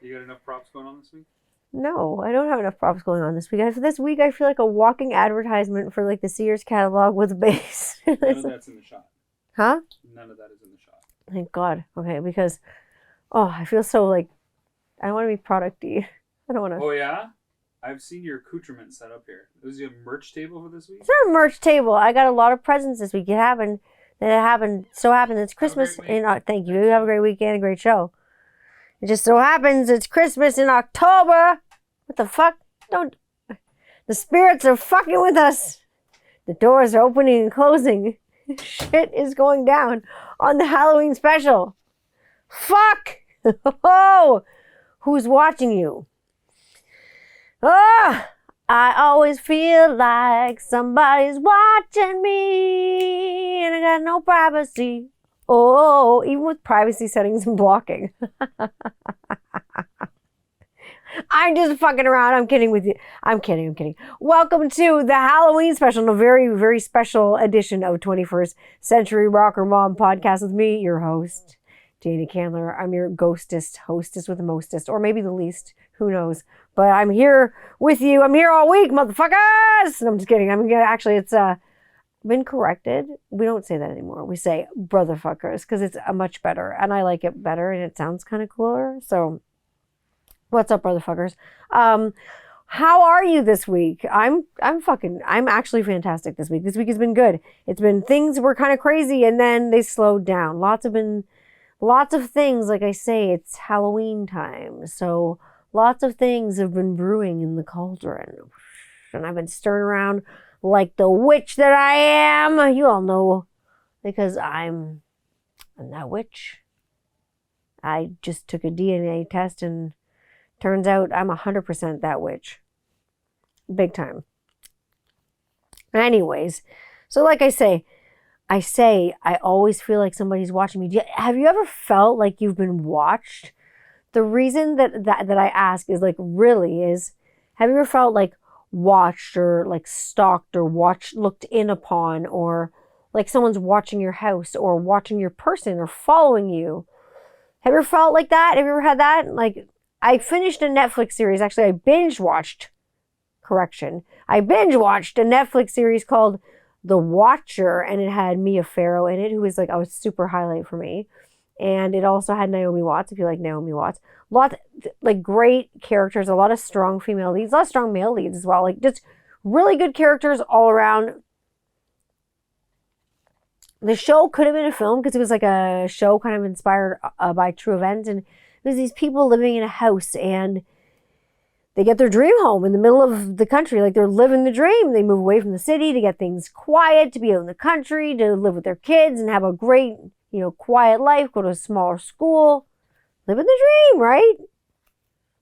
You got enough props going on this week? No, I don't have enough props going on this week. This week I feel like a walking advertisement for like the Sears catalog with a base. None of that's in the shot. Huh? None of that is in the shot. Thank God. Okay, because I feel so like I don't want to be producty. I don't want to. Oh yeah? I've seen your accoutrement set up here. Was it a merch table for this week? It's not a merch table. I got a lot of presents this week. It happened. It's Christmas thank you. You have a great weekend, a great show. It just so happens it's Christmas in October. What the fuck? The spirits are fucking with us. The doors are opening and closing. Shit is going down on the Halloween special. Fuck! Oh! Who's watching you? Ah! I always feel like somebody's watching me and I got no privacy. Oh, even with privacy settings and blocking. I'm just fucking around. I'm kidding with you. I'm kidding. Welcome to the Halloween special, a very, very special edition of 21st Century Rocker Mom podcast with me, your host, Dana Candler. I'm your hostess with the mostest, or maybe the least. Who knows? But I'm here with you. I'm here all week, motherfuckers. No, I'm just kidding. It's been corrected. We don't say that anymore. We say brotherfuckers because it's much better, and I like it better, and it sounds kind of cooler. So, what's up, brotherfuckers? How are you this week? I'm actually fantastic this week. This week has been good. Things were kind of crazy, and then they slowed down. Lots of things. Like I say, it's Halloween time, so. Lots of things have been brewing in the cauldron. And I've been stirring around like the witch that I am. You all know because I'm that witch. I just took a DNA test and turns out I'm 100% that witch. Big time. Anyways, so like I always feel like somebody's watching me. Have you ever felt like you've been watched? The reason that I ask is have you ever felt like watched or like stalked or looked in upon, or like someone's watching your house or watching your person or following you? Have you ever felt like that? Have you ever had that? Like, I finished a Netflix series. Actually, I binge watched a Netflix series called The Watcher, and it had Mia Farrow in it, who was like a super highlight for me. And it also had Naomi Watts, if you like Naomi Watts. Lots, like, great characters, a lot of strong female leads, a lot of strong male leads as well. Like, just really good characters all around. The show could have been a film because it was like a show kind of inspired by true events. And it was these people living in a house and they get their dream home in the middle of the country. Like, they're living the dream. They move away from the city to get things quiet, to be out in the country, to live with their kids and have a great, quiet life, go to a smaller school, living the dream, right?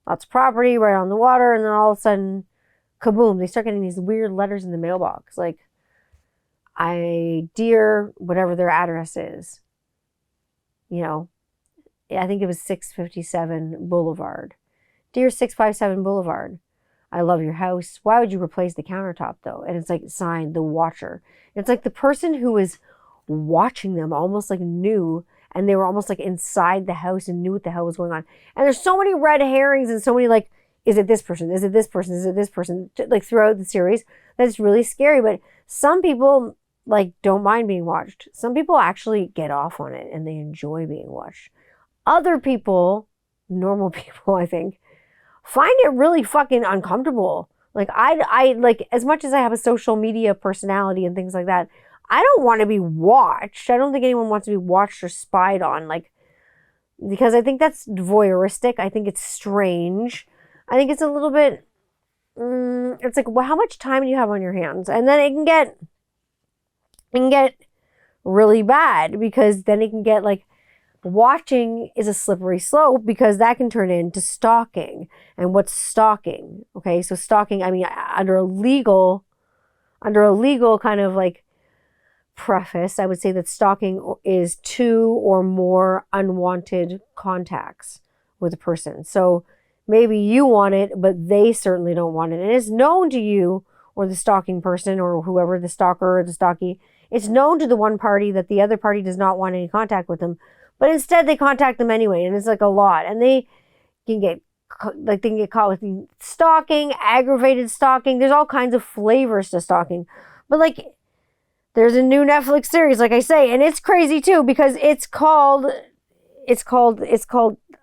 Lots of property right on the water, and then all of a sudden, kaboom, they start getting these weird letters in the mailbox, like, dear, whatever their address is. I think it was 657 Boulevard. Dear 657 Boulevard, I love your house. Why would you replace the countertop, though? And it's like signed, The Watcher. It's like the person who was watching them almost like knew, and they were almost like inside the house and knew what the hell was going on. And there's so many red herrings and so many like, is it this person? Is it this person? Is it this person? Like, throughout the series, that's really scary. But some people like don't mind being watched. Some people actually get off on it and they enjoy being watched. Other people, normal people, I think, find it really fucking uncomfortable. Like, I like, as much as I have a social media personality and things like that, I don't want to be watched. I don't think anyone wants to be watched or spied on, like, because I think that's voyeuristic. I think it's strange. I think it's a little bit, it's like, well, how much time do you have on your hands? And then it can get really bad, because then it can get like, watching is a slippery slope, because that can turn into stalking. And what's stalking? Okay, so stalking, I mean, under a legal kind of like preface, I would say that stalking is 2 or more unwanted contacts with a person. So maybe you want it, but they certainly don't want it. And it's known to you, or the stalking person, or whoever, the stalker or the stalkie, it's known to the one party that the other party does not want any contact with them. But instead they contact them anyway, and it's like a lot. And they can get like they can get caught with stalking, aggravated stalking. There's all kinds of flavors to stalking. But like there's a new Netflix series, like I say, and it's crazy too because it's called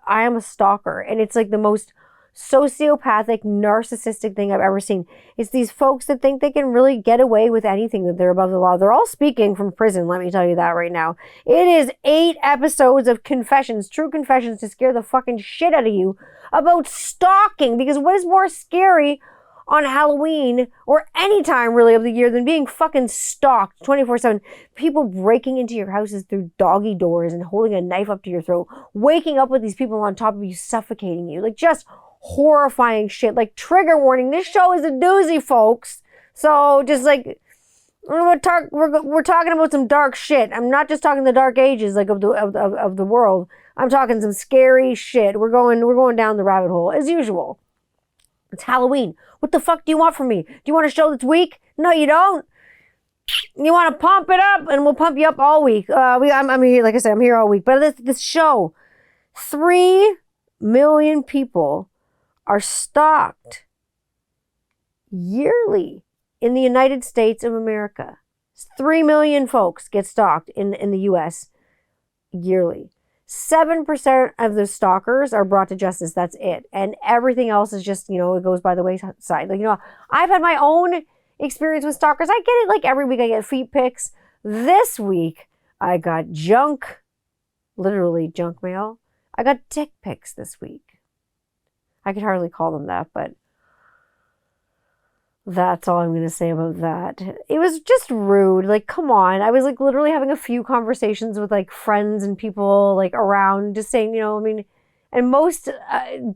I Am a Stalker, and it's like the most sociopathic, narcissistic thing I've ever seen. It's these folks that think they can really get away with anything, that they're above the law. They're all speaking from prison, let me tell you that right now. It is 8 episodes of confessions, true confessions to scare the fucking shit out of you about stalking, because what is more scary on Halloween or any time really of the year than being fucking stalked 24/7. People breaking into your houses through doggy doors and holding a knife up to your throat, waking up with these people on top of you, suffocating you. Like just horrifying shit. Like trigger warning. This show is a doozy, folks. So just like we're talking about some dark shit. I'm not just talking the dark ages like of the world. I'm talking some scary shit. We're going down the rabbit hole as usual. It's Halloween. What the fuck do you want from me? Do you want a show that's weak? No, you don't. You want to pump it up, and we'll pump you up all week. I'm here, like I said, I'm here all week. But this show, 3 million people are stalked yearly in the United States of America. 3 million folks get stalked in the U.S. yearly. 7% of the stalkers are brought to justice. That's it. And everything else is just, it goes by the wayside. Like, I've had my own experience with stalkers. I get it like every week I get feet pics. This week I got literally junk mail. I got dick pics this week. I could hardly call them that, but that's all I'm going to say about that. It was just rude. Like, come on. I was like literally having a few conversations with like friends and people like around just saying, and most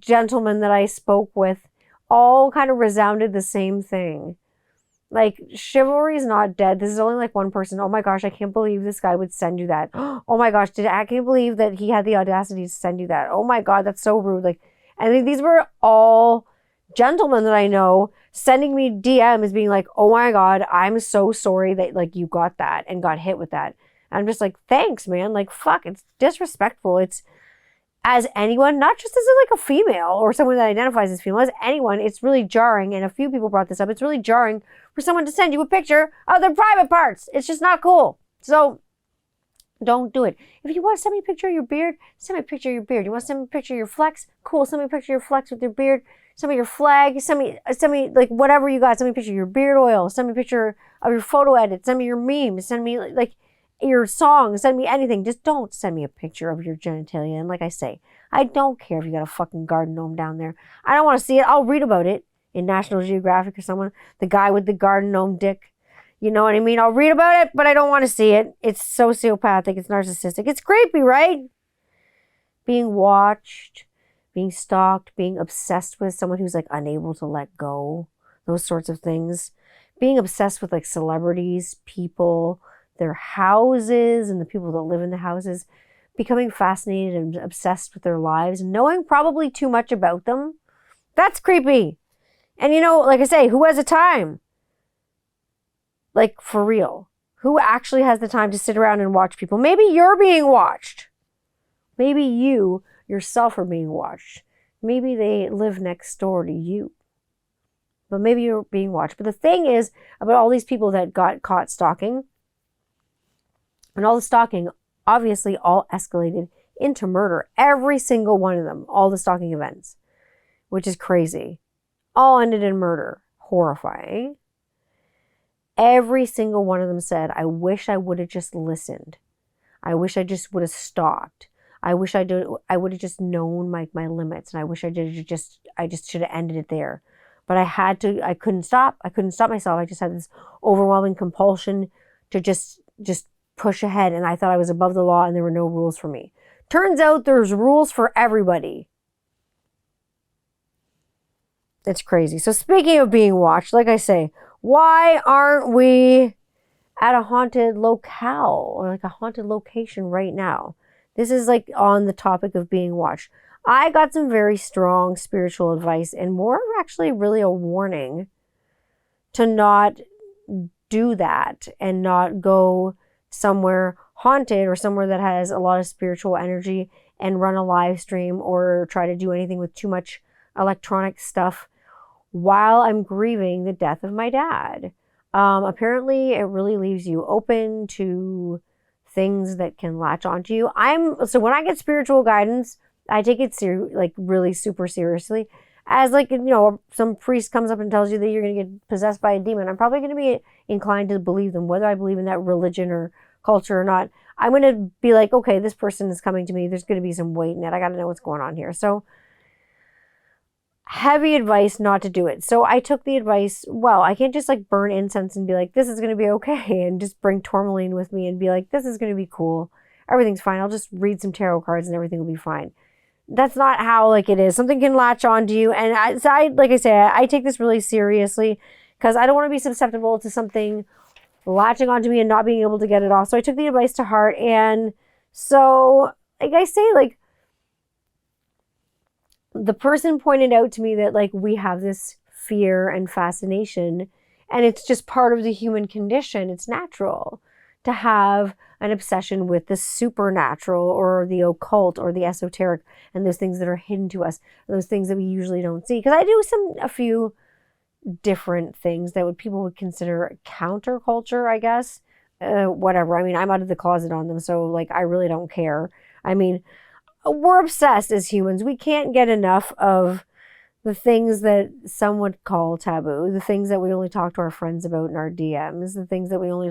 gentlemen that I spoke with all kind of resounded the same thing. Like, chivalry is not dead. This is only like one person. Oh my gosh, I can't believe this guy would send you that. Oh my gosh, I can't believe that he had the audacity to send you that. Oh my God, that's so rude. Like, and these were all gentlemen that I know sending me DMs being like, oh my God, I'm so sorry that like you got that and got hit with that. And I'm just like, thanks, man. Like, fuck, it's disrespectful. It's as anyone, not just as like a female or someone that identifies as female, as anyone, it's really jarring. And a few people brought this up. It's really jarring for someone to send you a picture of their private parts. It's just not cool. So don't do it. If you want to send me a picture of your beard, send me a picture of your beard. You want to send me a picture of your flex? Cool. Send me a picture of your flex with your beard. Send me your flag. Send me like whatever you got. Send me a picture of your beard oil. Send me a picture of your photo edit. Send me your memes. Send me like your songs. Send me anything. Just don't send me a picture of your genitalia. And like I say, I don't care if you got a fucking garden gnome down there. I don't want to see it. I'll read about it in National Geographic or someone. The guy with the garden gnome dick. You know what I mean? I'll read about it, but I don't want to see it. It's sociopathic. It's narcissistic. It's creepy, right? Being watched, being stalked, being obsessed with someone who's like unable to let go. Those sorts of things. Being obsessed with like celebrities, people, their houses, and the people that live in the houses. Becoming fascinated and obsessed with their lives. Knowing probably too much about them. That's creepy. And like I say, who has the time? Like, for real. Who actually has the time to sit around and watch people? Maybe you're being watched. Maybe you yourself are being watched. Maybe they live next door to you. But maybe you're being watched. But the thing is about all these people that got caught stalking, and all the stalking obviously all escalated into murder. Every single one of them. All the stalking events. Which is crazy. All ended in murder. Horrifying. Every single one of them said, I wish I would have just listened. I wish I just would have stopped. I wish I would have just known my limits. And I wish I just should have ended it there. But I couldn't stop. I couldn't stop myself. I just had this overwhelming compulsion to just push ahead. And I thought I was above the law and there were no rules for me. Turns out there's rules for everybody. It's crazy. So speaking of being watched, like I say, why aren't we at a haunted locale or like a haunted location right now? This is like on the topic of being watched. I got some very strong spiritual advice and more actually really a warning to not do that and not go somewhere haunted or somewhere that has a lot of spiritual energy and run a live stream or try to do anything with too much electronic stuff while I'm grieving the death of my dad. Apparently, it really leaves you open to things that can latch onto you. So when I get spiritual guidance, I take it really super seriously. As some priest comes up and tells you that you're going to get possessed by a demon, I'm probably going to be inclined to believe them, whether I believe in that religion or culture or not. I'm going to be like, okay, this person is coming to me. There's going to be some weight in it. I got to know what's going on here. So heavy advice not to do it. So I took the advice, well, I can't just burn incense and be like, this is going to be okay, and just bring tourmaline with me and be like, this is going to be cool. Everything's fine. I'll just read some tarot cards and everything will be fine. That's not how it is. Something can latch onto you. And I take this really seriously because I don't want to be susceptible to something latching onto me and not being able to get it off. So I took the advice to heart. And so, the person pointed out to me that we have this fear and fascination, and it's just part of the human condition. It's natural to have an obsession with the supernatural or the occult or the esoteric and those things that are hidden to us, those things that we usually don't see. Because I do a few different things that people would consider counterculture, I guess. Whatever. I mean, I'm out of the closet on them, so I really don't care. I mean, we're obsessed as humans. We can't get enough of the things that some would call taboo, the things that we only talk to our friends about in our DMs, the things that we only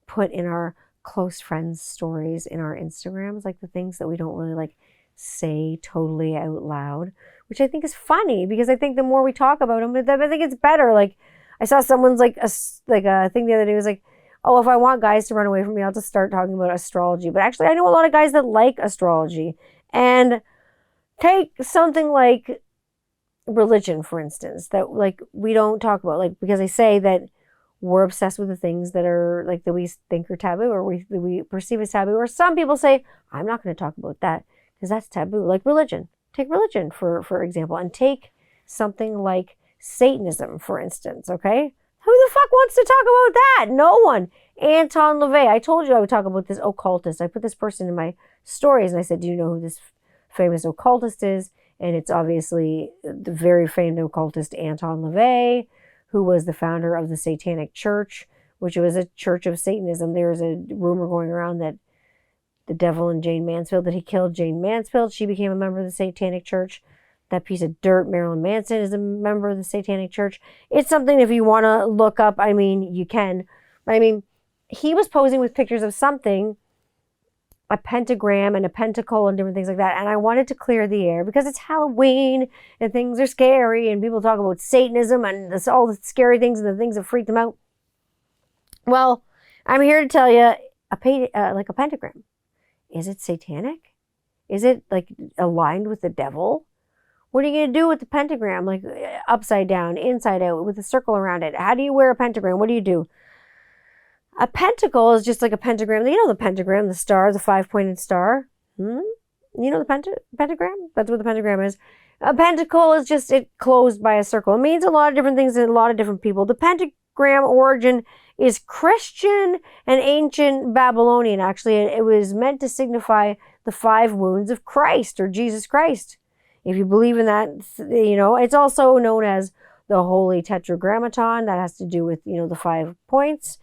put in our close friends' stories in our Instagrams, the things that we don't really say totally out loud, which I think is funny because I think the more we talk about them, I think it's better. I saw someone's a thing the other day was oh, if I want guys to run away from me, I'll just start talking about astrology. But actually, I know a lot of guys that like astrology. And take something like religion, for instance, that we don't talk about, because I say that we're obsessed with the things that are that we think are taboo or we perceive as taboo. Or some people say, I'm not going to talk about that because that's taboo. Like religion. Take religion, for example, and take something like Satanism, for instance, okay? Who the fuck wants to talk about that? No one. Anton LaVey. I told you I would talk about this occultist. I put this person in my stories and I said, do you know who this famous occultist is? And it's obviously the very famed occultist Anton LaVey, who was the founder of the Satanic Church, which was a church of Satanism. There's a rumor going around that the devil in Jane Mansfield, that he killed Jane Mansfield. She became a member of the Satanic Church. That piece of dirt, Marilyn Manson, is a member of the Satanic Church. It's something, if you want to look up, I mean, you can. I mean, he was posing with pictures of something, a pentagram and a pentacle and different things like that. And I wanted to clear the air because it's Halloween and things are scary and people talk about Satanism and all the scary things and the things that freak them out. Well, I'm here to tell you, like a pentagram. Is it satanic? Is it aligned with the devil? What are you going to do with the pentagram? Upside down, inside out, with a circle around it. How do you wear a pentagram? What do you do? A pentacle is just like a pentagram. You know the pentagram, the star, the 5-pointed star. You know the pentagram? That's what the pentagram is. A pentacle is just it closed by a circle. It means a lot of different things to a lot of different people. The pentagram origin is Christian and ancient Babylonian. Actually, it was meant to signify the 5 wounds of Christ or Jesus Christ. If you believe in that, it's also known as the Holy Tetragrammaton. That has to do with, the 5 points.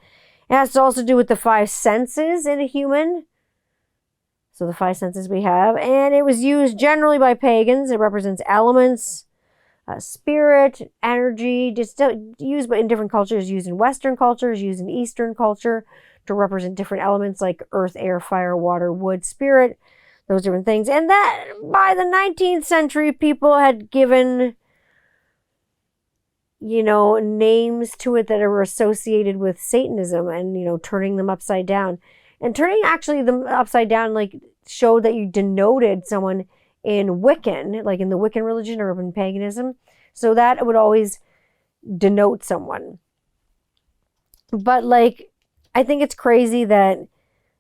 It has to also do with the 5 senses in a human. So the 5 senses we have. And it was used generally by pagans. It represents elements, spirit, energy, just used in different cultures, used in Western cultures, used in Eastern culture to represent different elements like earth, air, fire, water, wood, spirit, those different things. And that by the 19th century, people had given, names to it that are associated with Satanism and, turning them upside down. And turning actually them upside down, showed that you denoted someone in Wiccan, in the Wiccan religion or in paganism. So that would always denote someone. But I think it's crazy that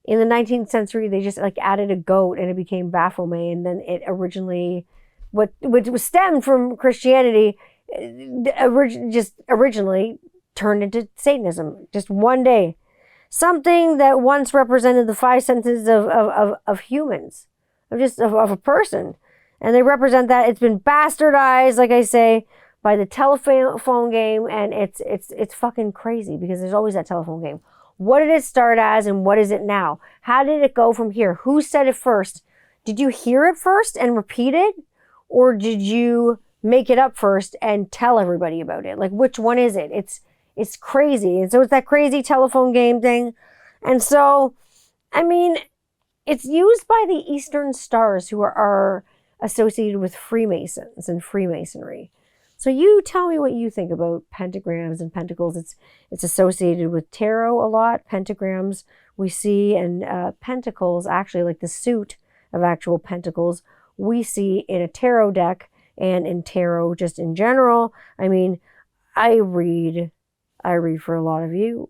in the 19th century, they just added a goat and it became Baphomet. And then it originally, what was stemmed from Christianity, originally turned into Satanism. Just one day. Something that once represented the 5 senses of humans, of a person. And they represent that. It's been bastardized, like I say, by the telephone game, and it's fucking crazy because there's always that telephone game. What did it start as and what is it now? How did it go from here? Who said it first? Did you hear it first and repeat it? Or did you make it up first and tell everybody about it? Like, which one is it? It's crazy. And so it's that crazy telephone game thing. And so, I mean, it's used by the Eastern Stars who are associated with Freemasons and Freemasonry. So you tell me what you think about pentagrams and pentacles. It's associated with tarot a lot. Pentagrams we see, and pentacles, actually like the suit of actual pentacles, we see in a tarot deck and in tarot just in general. I mean, I read for a lot of you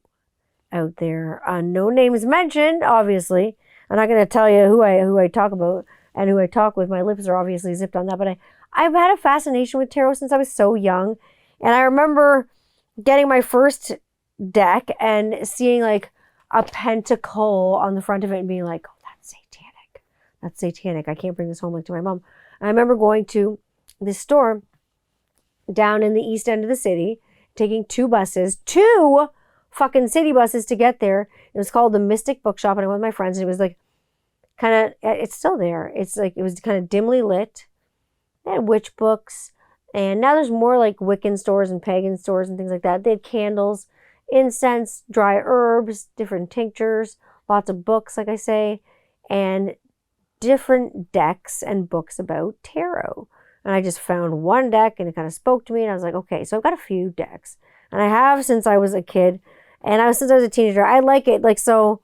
out there. No names mentioned, obviously. I'm not going to tell you who I talk about and who I talk with. My lips are obviously zipped on that, but I've had a fascination with tarot since I was so young. And I remember getting my first deck and seeing like a pentacle on the front of it and being like, oh, that's satanic. That's satanic. I can't bring this home like to my mom. And I remember going to this store down in the east end of the city, taking two fucking city buses to get there. It was called the Mystic Bookshop, and I went with my friends, and it was like kind of, it's still there. It's like, it was kind of dimly lit. They had witch books, and now there's more like Wiccan stores and pagan stores and things like that. They had candles, incense, dry herbs, different tinctures, lots of books, like I say, and different decks and books about tarot. And I just found one deck, and it kind of spoke to me, and I was like, okay, so I've got a few decks, and I have since I was a kid, and since I was a teenager. I like it, like, so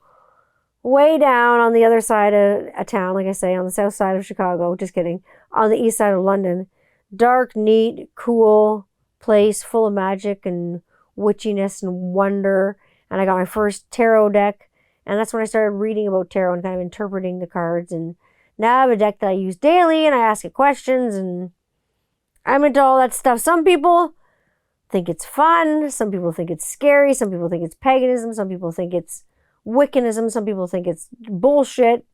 way down on the other side of a town, like I say, on the south side of Chicago, just kidding, on the east side of London, dark, neat, cool place full of magic and witchiness and wonder. And I got my first tarot deck, and that's when I started reading about tarot and kind of interpreting the cards. And now I have a deck that I use daily, and I ask it questions, and I'm into all that stuff. Some people think it's fun, some people think it's scary, some people think it's paganism, some people think it's Wiccanism, some people think it's bullshit.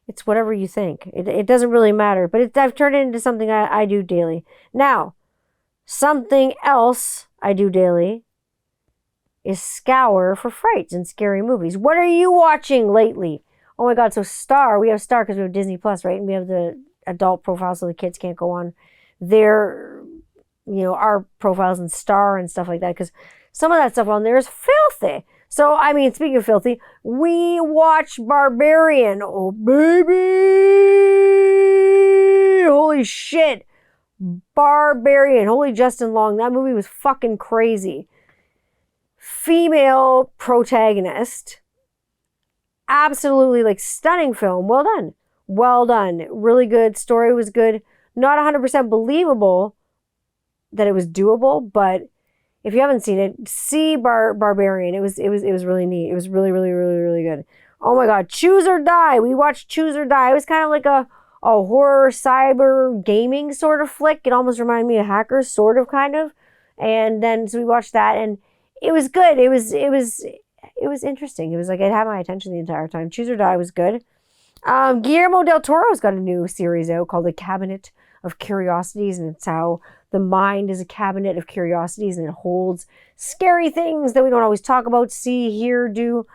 It's whatever you think. It doesn't really matter. But I've turned it into something I do daily. Now, something else I do daily is scour for frights and scary movies. What are you watching lately? Oh my God, so Star. We have Star because we have Disney Plus, right? And we have the adult profile so the kids can't go on their, our profiles and Star and stuff like that. Because some of that stuff on there is filthy. So, I mean, speaking of filthy, we watched Barbarian. Oh, baby. Holy shit. Barbarian. Holy Justin Long. That movie was fucking crazy. Female protagonist. Absolutely, like, stunning film. Well done. Well done. Really good. Story was good. Not 100% believable that it was doable, but if you haven't seen it, see Barbarian. It was really neat. It was really, really, really, really good. Oh my God. Choose or Die. We watched Choose or Die. It was kind of like a horror cyber gaming sort of flick. It almost reminded me of Hackers, sort of, kind of. And then so we watched that, and it was good. It was interesting. It was like it had my attention the entire time. Choose or Die was good. Guillermo del Toro's got a new series out called The Cabinet of Curiosities, and it's how the mind is a cabinet of curiosities, and it holds scary things that we don't always talk about, see, hear, do.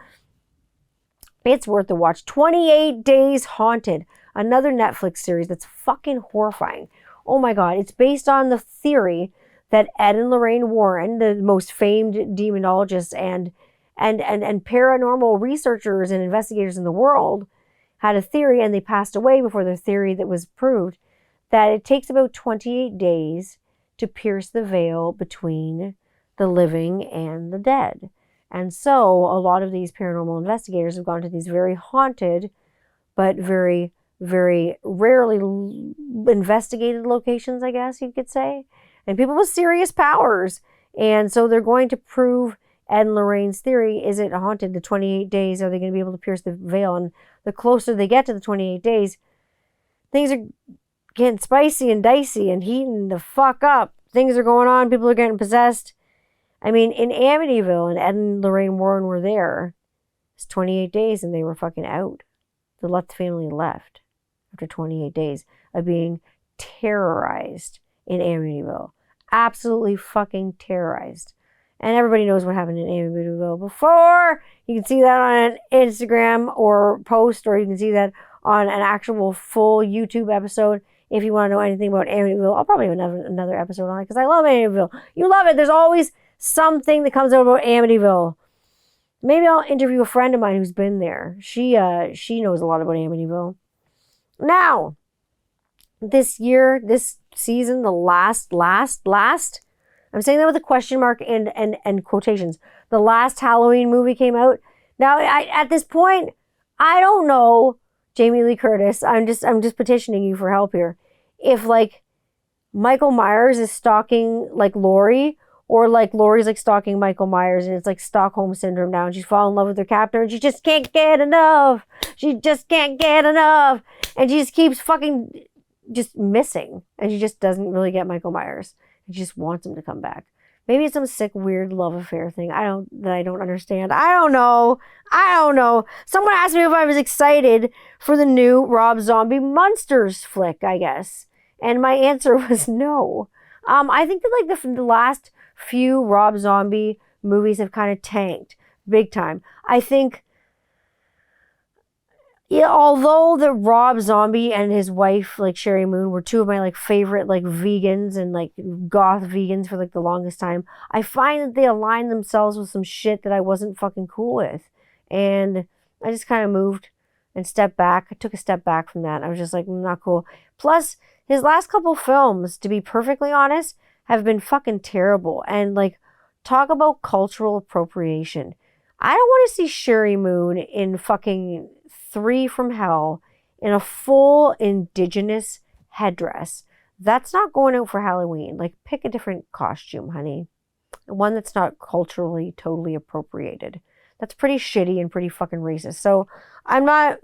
It's worth a watch. 28 Days Haunted, another Netflix series that's fucking horrifying. Oh my God. It's based on the theory that Ed and Lorraine Warren, the most famed demonologists and paranormal researchers and investigators in the world, had a theory, and they passed away before their theory that was proved, that it takes about 28 days to pierce the veil between the living and the dead. And so a lot of these paranormal investigators have gone to these very haunted, but very, very rarely investigated locations, I guess you could say, and people with serious powers. And so they're going to prove Ed and Lorraine's theory. Is it haunted? The 28 days, are they going to be able to pierce the veil? And the closer they get to the 28 days, things are getting spicy and dicey and heating the fuck up. Things are going on. People are getting possessed. I mean, in Amityville, and Ed and Lorraine Warren were there. It's 28 days and they were fucking out. The Lutz family left after 28 days of being terrorized in Amityville. Absolutely fucking terrorized. And everybody knows what happened in Amityville before. You can see that on an Instagram or post, or you can see that on an actual full YouTube episode. If you want to know anything about Amityville, I'll probably have another episode on it because I love Amityville. You love it. There's always something that comes out about Amityville. Maybe I'll interview a friend of mine who's been there. She knows a lot about Amityville. Now, this year, this season, the last, I'm saying that with a question mark and quotations. The last Halloween movie came out. Now, at this point, I don't know, Jamie Lee Curtis. I'm just petitioning you for help here. If like Michael Myers is stalking like Laurie, or like Laurie's like stalking Michael Myers, and it's like Stockholm syndrome now, and she's fallen in love with her captor, and she just can't get enough. She just can't get enough, and she just keeps fucking just missing, and she just doesn't really get Michael Myers. She just wants him to come back. Maybe it's some sick, weird love affair thing. I don't understand. I don't know. Someone asked me if I was excited for the new Rob Zombie Monsters flick, I guess. And my answer was no. I think that like the last few Rob Zombie movies have kind of tanked big time. I think, yeah, although the Rob Zombie and his wife, like Sherry Moon, were two of my like favorite like vegans and like goth vegans for like the longest time, I find that they align themselves with some shit that I wasn't fucking cool with. And I just kind of moved and stepped back. I took a step back from that. I was just like, not cool. Plus, his last couple films, to be perfectly honest, have been fucking terrible. And like, talk about cultural appropriation. I don't want to see Sherry Moon in fucking 3 from Hell in a full indigenous headdress. That's not going out for Halloween. Like, pick a different costume, honey. One that's not culturally totally appropriated. That's pretty shitty and pretty fucking racist. So I'm not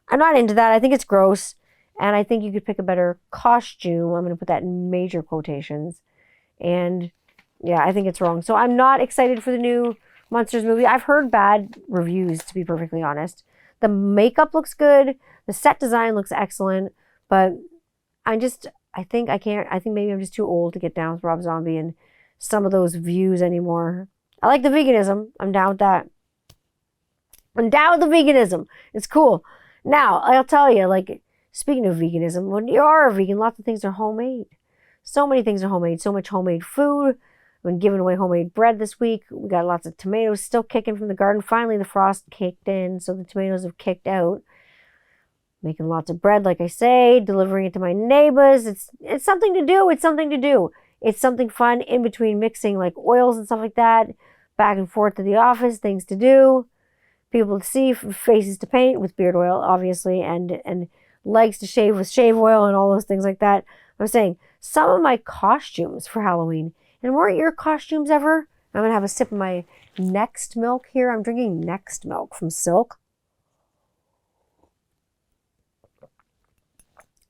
into that. I think it's gross. And I think you could pick a better costume. I'm going to put that in major quotations. And yeah, I think it's wrong. So I'm not excited for the new Monsters movie. I've heard bad reviews, to be perfectly honest. The makeup looks good. The set design looks excellent. But I think maybe I'm just too old to get down with Rob Zombie and some of those views anymore. I like the veganism. I'm down with that. I'm down with the veganism. It's cool. Now, I'll tell you, like, speaking of veganism, when you are a vegan, lots of things are homemade. So many things are homemade. So much homemade food. I've been giving away homemade bread this week. We got lots of tomatoes still kicking from the garden. Finally, the frost kicked in, so the tomatoes have kicked out. Making lots of bread, like I say, delivering it to my neighbors. It's something to do. It's something to do. It's something fun in between mixing like oils and stuff like that. Back and forth to the office, things to do. People to see, faces to paint with beard oil, obviously, and legs to shave with shave oil and all those things like that. I'm saying some of my costumes for Halloween, and weren't your costumes ever? I'm going to have a sip of my Next milk here. I'm drinking Next milk from Silk.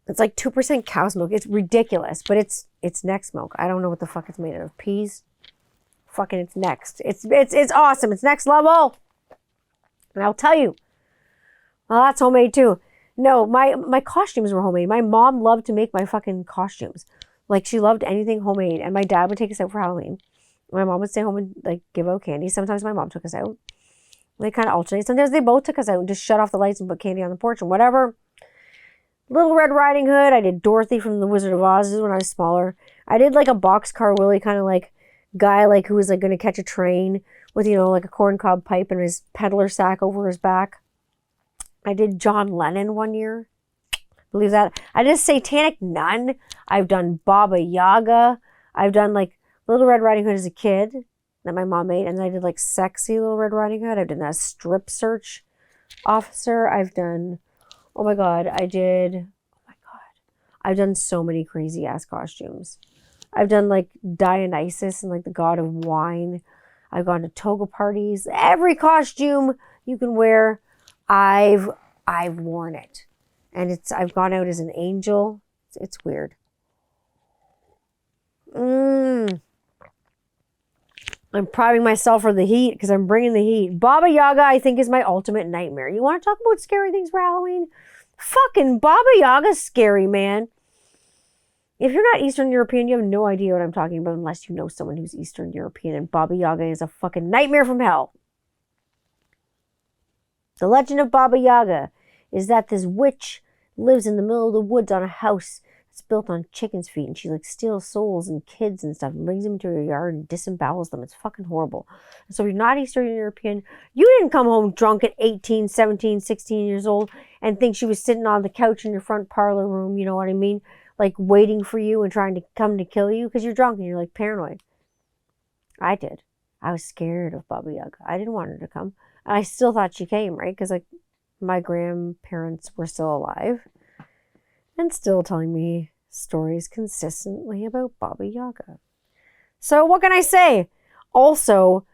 It's like 2% cow's milk. It's ridiculous, but it's Next milk. I don't know what the fuck it's made out of. Peas? Fucking it's Next. It's awesome. It's next level. And I'll tell you, well, that's homemade too. No, my costumes were homemade. My mom loved to make my fucking costumes. Like, she loved anything homemade. And my dad would take us out for Halloween. My mom would stay home and like give out candy. Sometimes my mom took us out. They kind of alternate. Sometimes they both took us out and just shut off the lights and put candy on the porch and whatever. Little Red Riding Hood. I did Dorothy from The Wizard of Oz. This is when I was smaller. I did like a Boxcar Willie kind of like guy like who was like going to catch a train with, you know, like a corncob pipe and his peddler sack over his back. I did John Lennon one year. Believe that. I did Satanic Nun. I've done Baba Yaga. I've done like Little Red Riding Hood as a kid that my mom made. And then I did like Sexy Little Red Riding Hood. I've done a Strip Search Officer. I've done, I've done so many crazy ass costumes. I've done like Dionysus and like the god of wine. I've gone to toga parties. Every costume you can wear, I've worn it. And I've gone out as an angel. It's weird. I'm priming myself for the heat because I'm bringing the heat. Baba Yaga, I think, is my ultimate nightmare. You want to talk about scary things for Halloween? Fucking Baba Yaga's scary, man. If you're not Eastern European, you have no idea what I'm talking about unless you know someone who's Eastern European, and Baba Yaga is a fucking nightmare from hell. The legend of Baba Yaga is that this witch lives in the middle of the woods on a house that's built on chicken's feet, and she like steals souls and kids and stuff and brings them into her yard and disembowels them. It's fucking horrible. And so if you're not Eastern European, you didn't come home drunk at 18, 17, 16 years old and think she was sitting on the couch in your front parlor room, you know what I mean? Like waiting for you and trying to come to kill you because you're drunk and you're like paranoid. I did. I was scared of Baba Yaga. I didn't want her to come. And I still thought she came, right? Because like my grandparents were still alive and still telling me stories consistently about Baba Yaga. So what can I say? Also,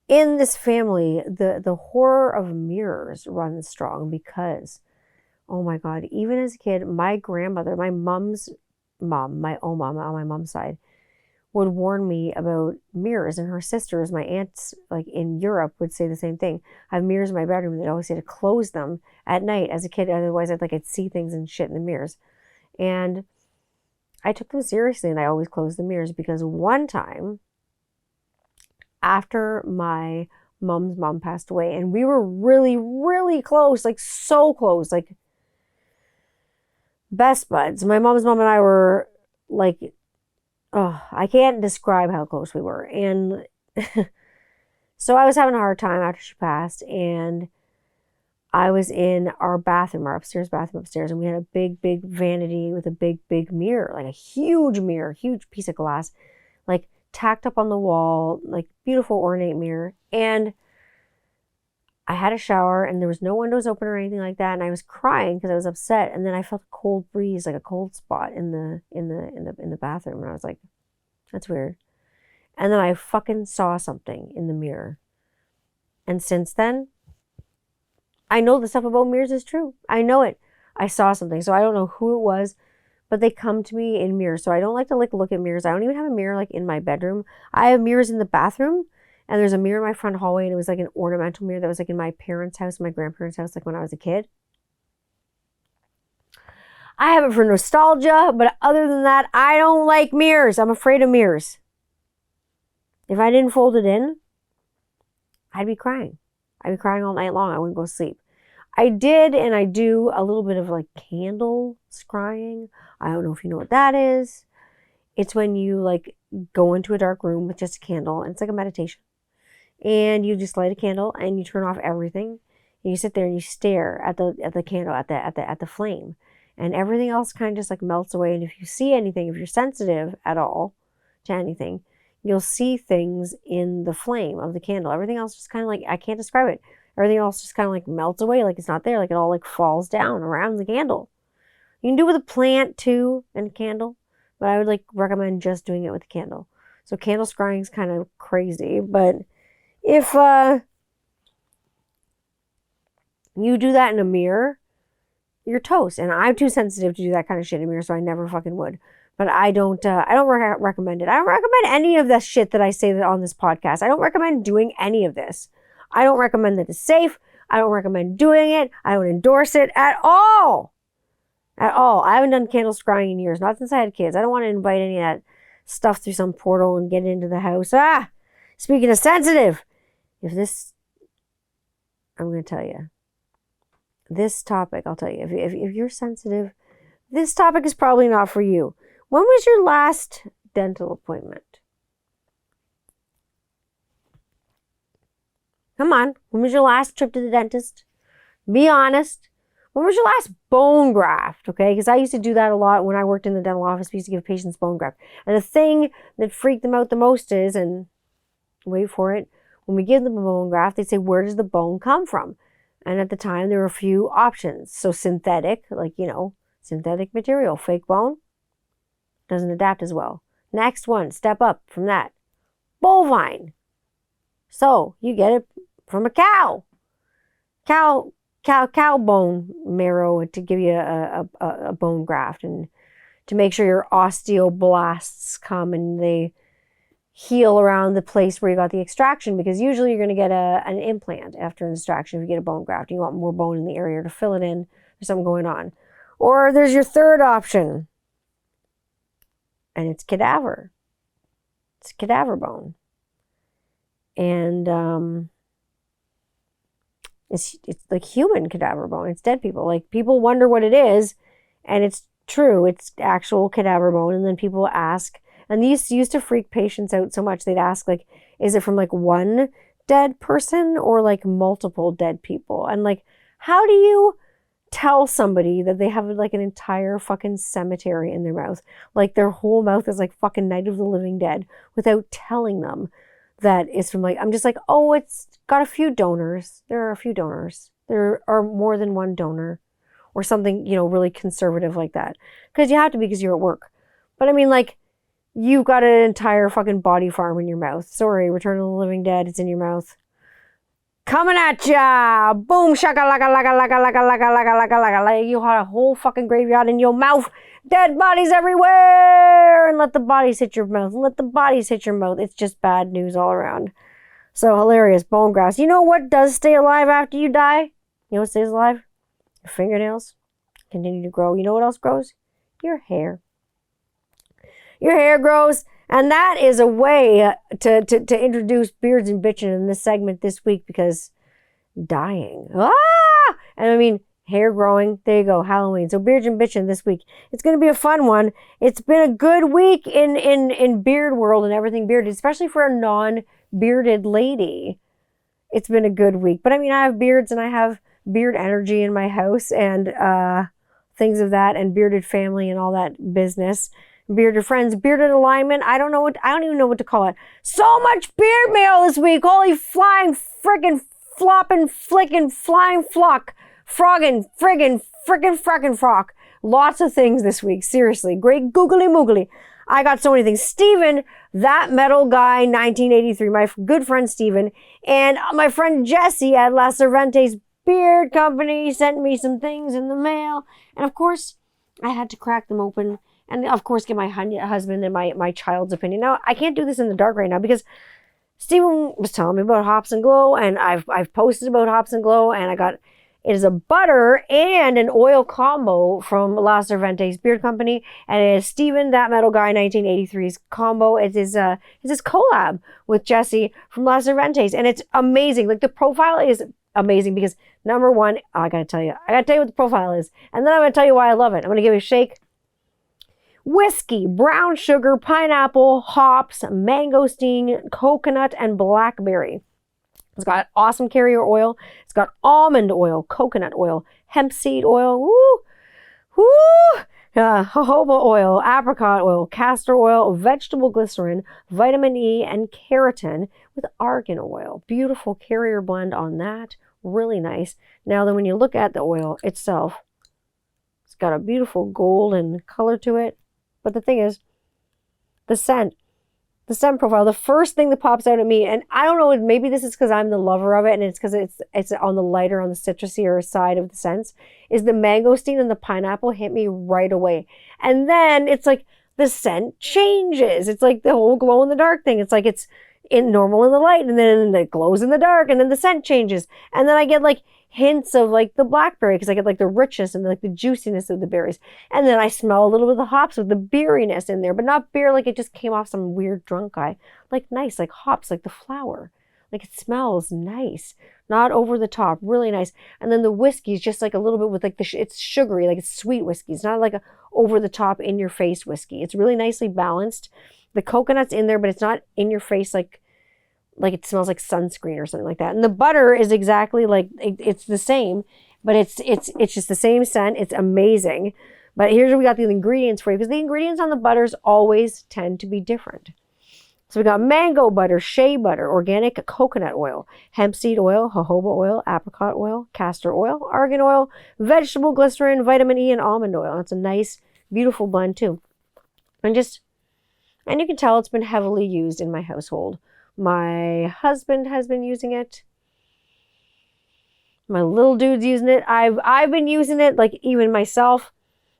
in this family, the horror of mirrors runs strong because, oh my God, even as a kid, my grandmother, my mom's mom, my own mom on my mom's side, would warn me about mirrors, and her sisters, my aunts, like in Europe, would say the same thing. I have mirrors in my bedroom, and they'd always say to close them at night as a kid, otherwise I'd see things and shit in the mirrors. And I took them seriously, and I always closed the mirrors because one time, after my mom's mom passed away, and we were really, really close, like so close, like best buds. My mom's mom and I were like, oh, I can't describe how close we were. And so I was having a hard time after she passed, and I was in our bathroom, our upstairs bathroom upstairs, and we had a big, big vanity with a big, big mirror, like a huge mirror, huge piece of glass, like tacked up on the wall, like beautiful ornate mirror. And I had a shower and there was no windows open or anything like that, and I was crying because I was upset. And then I felt a cold breeze, like a cold spot in the bathroom, and I was like, that's weird. And then I fucking saw something in the mirror. And since then, I know the stuff about mirrors is true. I know it. I saw something. So I don't know who it was, but they come to me in mirrors. So I don't like to look at mirrors. I don't even have a mirror in my bedroom. I have mirrors in the bathroom, and there's a mirror in my front hallway, and it was like an ornamental mirror that was in my parents' house, my grandparents' house, when I was a kid. I have it for nostalgia, but other than that, I don't like mirrors. I'm afraid of mirrors. If I didn't fold it in, I'd be crying. I'd be crying all night long. I wouldn't go to sleep. I did, and I do a little bit of candle scrying. I don't know if you know what that is. It's when you go into a dark room with just a candle, and it's like a meditation. And you just light a candle and you turn off everything. And you sit there and you stare at the candle, at the flame. And everything else kind of just melts away. And if you see anything, if you're sensitive at all to anything, you'll see things in the flame of the candle. Everything else just kind of I can't describe it. Everything else just kind of melts away, it's not there. It all falls down around the candle. You can do it with a plant too and a candle, but I would recommend just doing it with a candle. So candle scrying is kind of crazy, but if you do that in a mirror, you're toast. And I'm too sensitive to do that kind of shit in a mirror, so I never fucking would. But I don't recommend it. I don't recommend any of the shit that I say on this podcast. I don't recommend doing any of this. I don't recommend that it's safe. I don't recommend doing it. I don't endorse it at all. At all. I haven't done candle scrying in years, not since I had kids. I don't want to invite any of that stuff through some portal and get into the house. Speaking of sensitive, I'm going to tell you, this topic, I'll tell you, if you're sensitive, this topic is probably not for you. When was your last dental appointment? Come on. When was your last trip to the dentist? Be honest. When was your last bone graft? Okay, because I used to do that a lot when I worked in the dental office. We used to give patients bone graft. And the thing that freaked them out the most is, and wait for it, when we give them a bone graft, they say, where does the bone come from? And at the time, there were a few options. So synthetic, synthetic material, fake bone, doesn't adapt as well. Next one, step up from that. Bovine. So you get it from a cow. Cow bone marrow to give you a bone graft, and to make sure your osteoblasts come and they heal around the place where you got the extraction, because usually you're going to get an implant after an extraction if you get a bone graft. You want more bone in the area to fill it in. There's something going on. Or there's your third option. and it's cadaver. It's cadaver bone. And it's like human cadaver bone. It's dead people. Like, people wonder what it is, and it's true. It's actual cadaver bone. And then people ask, and these used to freak patients out so much. They'd ask, like, is it from like one dead person or like multiple dead people? And like, how do you tell somebody that they have like an entire fucking cemetery in their mouth? Like, their whole mouth is like fucking Night of the Living Dead, without telling them that it's from like, I'm just like, oh, it's got a few donors. There are a few donors. There are more than one donor, or something, really conservative like that. Because you have to be, because you're at work. But I mean, like, you've got an entire fucking body farm in your mouth. Sorry, Return of the Living Dead, it's in your mouth. Coming at ya! Boom, shaka, laka, laka, laka, laka, laka, laka, laka, laka. Like, you had a whole fucking graveyard in your mouth. Dead bodies everywhere! And let the bodies hit your mouth. Let the bodies hit your mouth. It's just bad news all around. So hilarious. Bone grafts. You know what does stay alive after you die? You know what stays alive? Your fingernails continue to grow. You know what else grows? Your hair. Your hair grows. And that is a way to introduce Beards and Bitchin in this segment this week, because dying. And I mean, hair growing. There you go. Halloween. So Beards and Bitchin this week. It's going to be a fun one. It's been a good week in beard world and everything bearded, especially for a non-bearded lady. It's been a good week. But I mean, I have beards and I have beard energy in my house and things of that, and bearded family and all that business. Bearded friends, bearded alignment. I don't even know what to call it. So much beard mail this week. Holy flying friggin' flopping flicking flying flock. Froggin' friggin' frickin' frackin' frock. Lots of things this week. Seriously. Great googly moogly. I got so many things. Steven, that metal guy, 1983. My good friend Steven. And my friend Jesse at La Cervantes Beard Company sent me some things in the mail. And of course, I had to crack them open. And of course, get my husband and my child's opinion. Now, I can't do this in the dark right now, because Stephen was telling me about Hops and Glow, and I've posted about Hops and Glow, and it is a butter and an oil combo from La Cervantes Beard Company, and it is Stephen, that metal guy, 1983's combo. It is his collab with Jesse from La Cervantes, and it's amazing. Like, the profile is amazing, because number one, I gotta tell you what the profile is, and then I'm gonna tell you why I love it. I'm gonna give you a shake. Whiskey, brown sugar, pineapple, hops, mangosteen, coconut, and blackberry. It's got awesome carrier oil. It's got almond oil, coconut oil, hemp seed oil, jojoba oil, apricot oil, castor oil, vegetable glycerin, vitamin E, and keratin with argan oil. Beautiful carrier blend on that. Really nice. Now then, when you look at the oil itself, it's got a beautiful golden color to it. But the thing is, the scent profile, the first thing that pops out at me, and I don't know, maybe this is because I'm the lover of it, and it's because it's on the lighter, on the citrusy side of the scents, is the mangosteen and the pineapple hit me right away. And then it's like the scent changes. It's like the whole glow in the dark thing. It's like it's normal in the light, and then it glows in the dark, and then the scent changes. And then I get like hints of like the blackberry, because I get like the richness and like the juiciness of the berries. And then I smell a little bit of the hops with the beeriness in there, but not beer like it just came off some weird drunk guy. Like nice, like hops, like the flower. Like it smells nice, not over the top, really nice. And then the whiskey is just like a little bit with like it's sugary, like it's sweet whiskey. It's not like a over the top in your face whiskey. It's really nicely balanced. The coconut's in there, but it's not in your face like it smells like sunscreen or something like that. And the butter is exactly like, it's the same, but it's just the same scent. It's amazing. But here's where we got the ingredients for you, because the ingredients on the butters always tend to be different. So we got mango butter, shea butter, organic coconut oil, hemp seed oil, jojoba oil, apricot oil, castor oil, argan oil, vegetable glycerin, vitamin E, and almond oil. It's a nice, beautiful blend too. And you can tell it's been heavily used in my household. My husband has been using it. My little dude's using it. I've been using it, like even myself.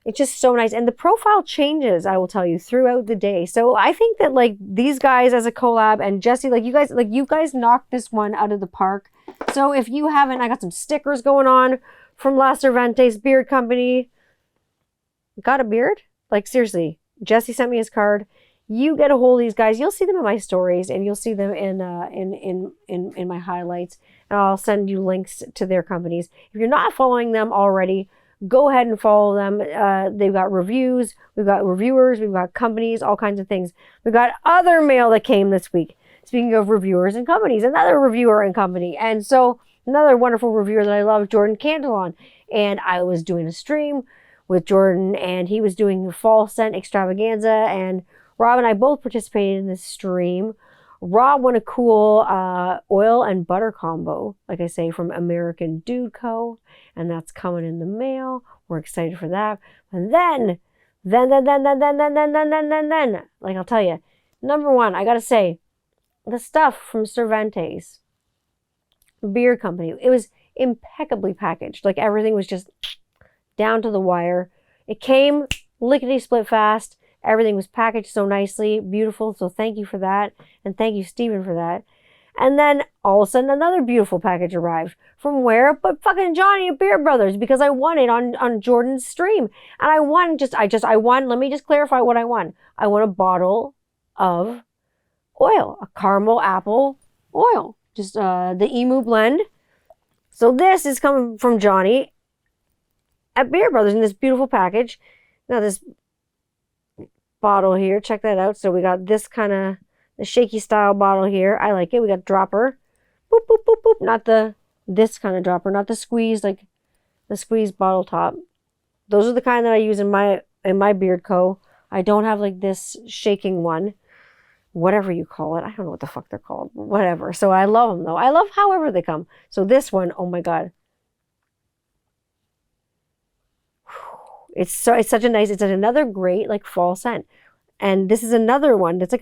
It's just so nice. And the profile changes, I will tell you, throughout the day. So I think that like these guys as a collab, and Jesse, you guys knocked this one out of the park. So if you haven't, I got some stickers going on from La Cervantes Beard Company. Got a beard? Like seriously, Jesse sent me his card. You get a hold of these guys. You'll see them in my stories, and you'll see them in my highlights. And I'll send you links to their companies. If you're not following them already, go ahead and follow them. They've got reviews, we've got reviewers, we've got companies, all kinds of things. We've got other mail that came this week. Speaking of reviewers and companies, another reviewer and company. And so another wonderful reviewer that I love, Jordan Candelon. And I was doing a stream with Jordan, and he was doing fall scent extravaganza, and Rob and I both participated in this stream. Rob won a cool oil and butter combo, like I say, from American Dude Co. And that's coming in the mail. We're excited for that. And then, like I'll tell you, number one, I gotta say, the stuff from Cervantes Beer Company, it was impeccably packaged. Like everything was just down to the wire. It came lickety split fast. Everything was packaged so nicely, beautiful. So thank you for that. And thank you, Stephen, for that. And then all of a sudden another beautiful package arrived. From where? But fucking Johnny at Beer Brothers, because I won it on Jordan's stream. And I won let me just clarify what I won. I won a bottle of oil, a caramel apple oil. Just the Emu blend. So this is coming from Johnny at Beer Brothers in this beautiful package. Now this bottle here, check that out. So we got this kind of the shaky style bottle here. I like it. We got dropper. Boop, boop, boop, boop. Not this kind of dropper, not the squeeze, like the squeeze bottle top. Those are the kind that I use in my Beard Co. I don't have like this shaking one. Whatever you call it. I don't know what the fuck they're called. Whatever. So I love them though. I love however they come. So this one, oh my God. It's such a nice, it's another great like fall scent. And this is another one that's like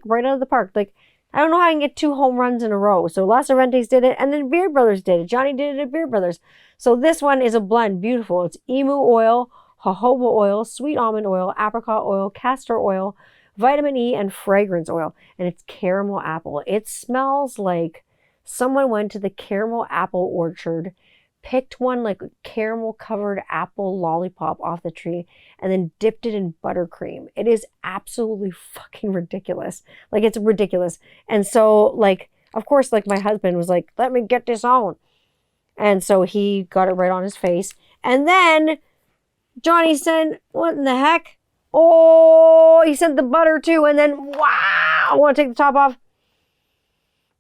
right out of the park. Like, I don't know how I can get 2 home runs in a row. So Las Cervantes did it, and then Beard Brothers did it. Johnny did it at Beard Brothers. So this one is a blend, beautiful. It's emu oil, jojoba oil, sweet almond oil, apricot oil, castor oil, vitamin E, and fragrance oil. And it's caramel apple. It smells like someone went to the caramel apple orchard, picked one like caramel covered apple lollipop off the tree, and then dipped it in buttercream. It is absolutely fucking ridiculous. Like, it's ridiculous. And so, like, of course, like, my husband was like, let me get this on. And so he got it right on his face. And then Johnny said, what in the heck? Oh, he sent the butter too. And then, wow, I want to take the top off.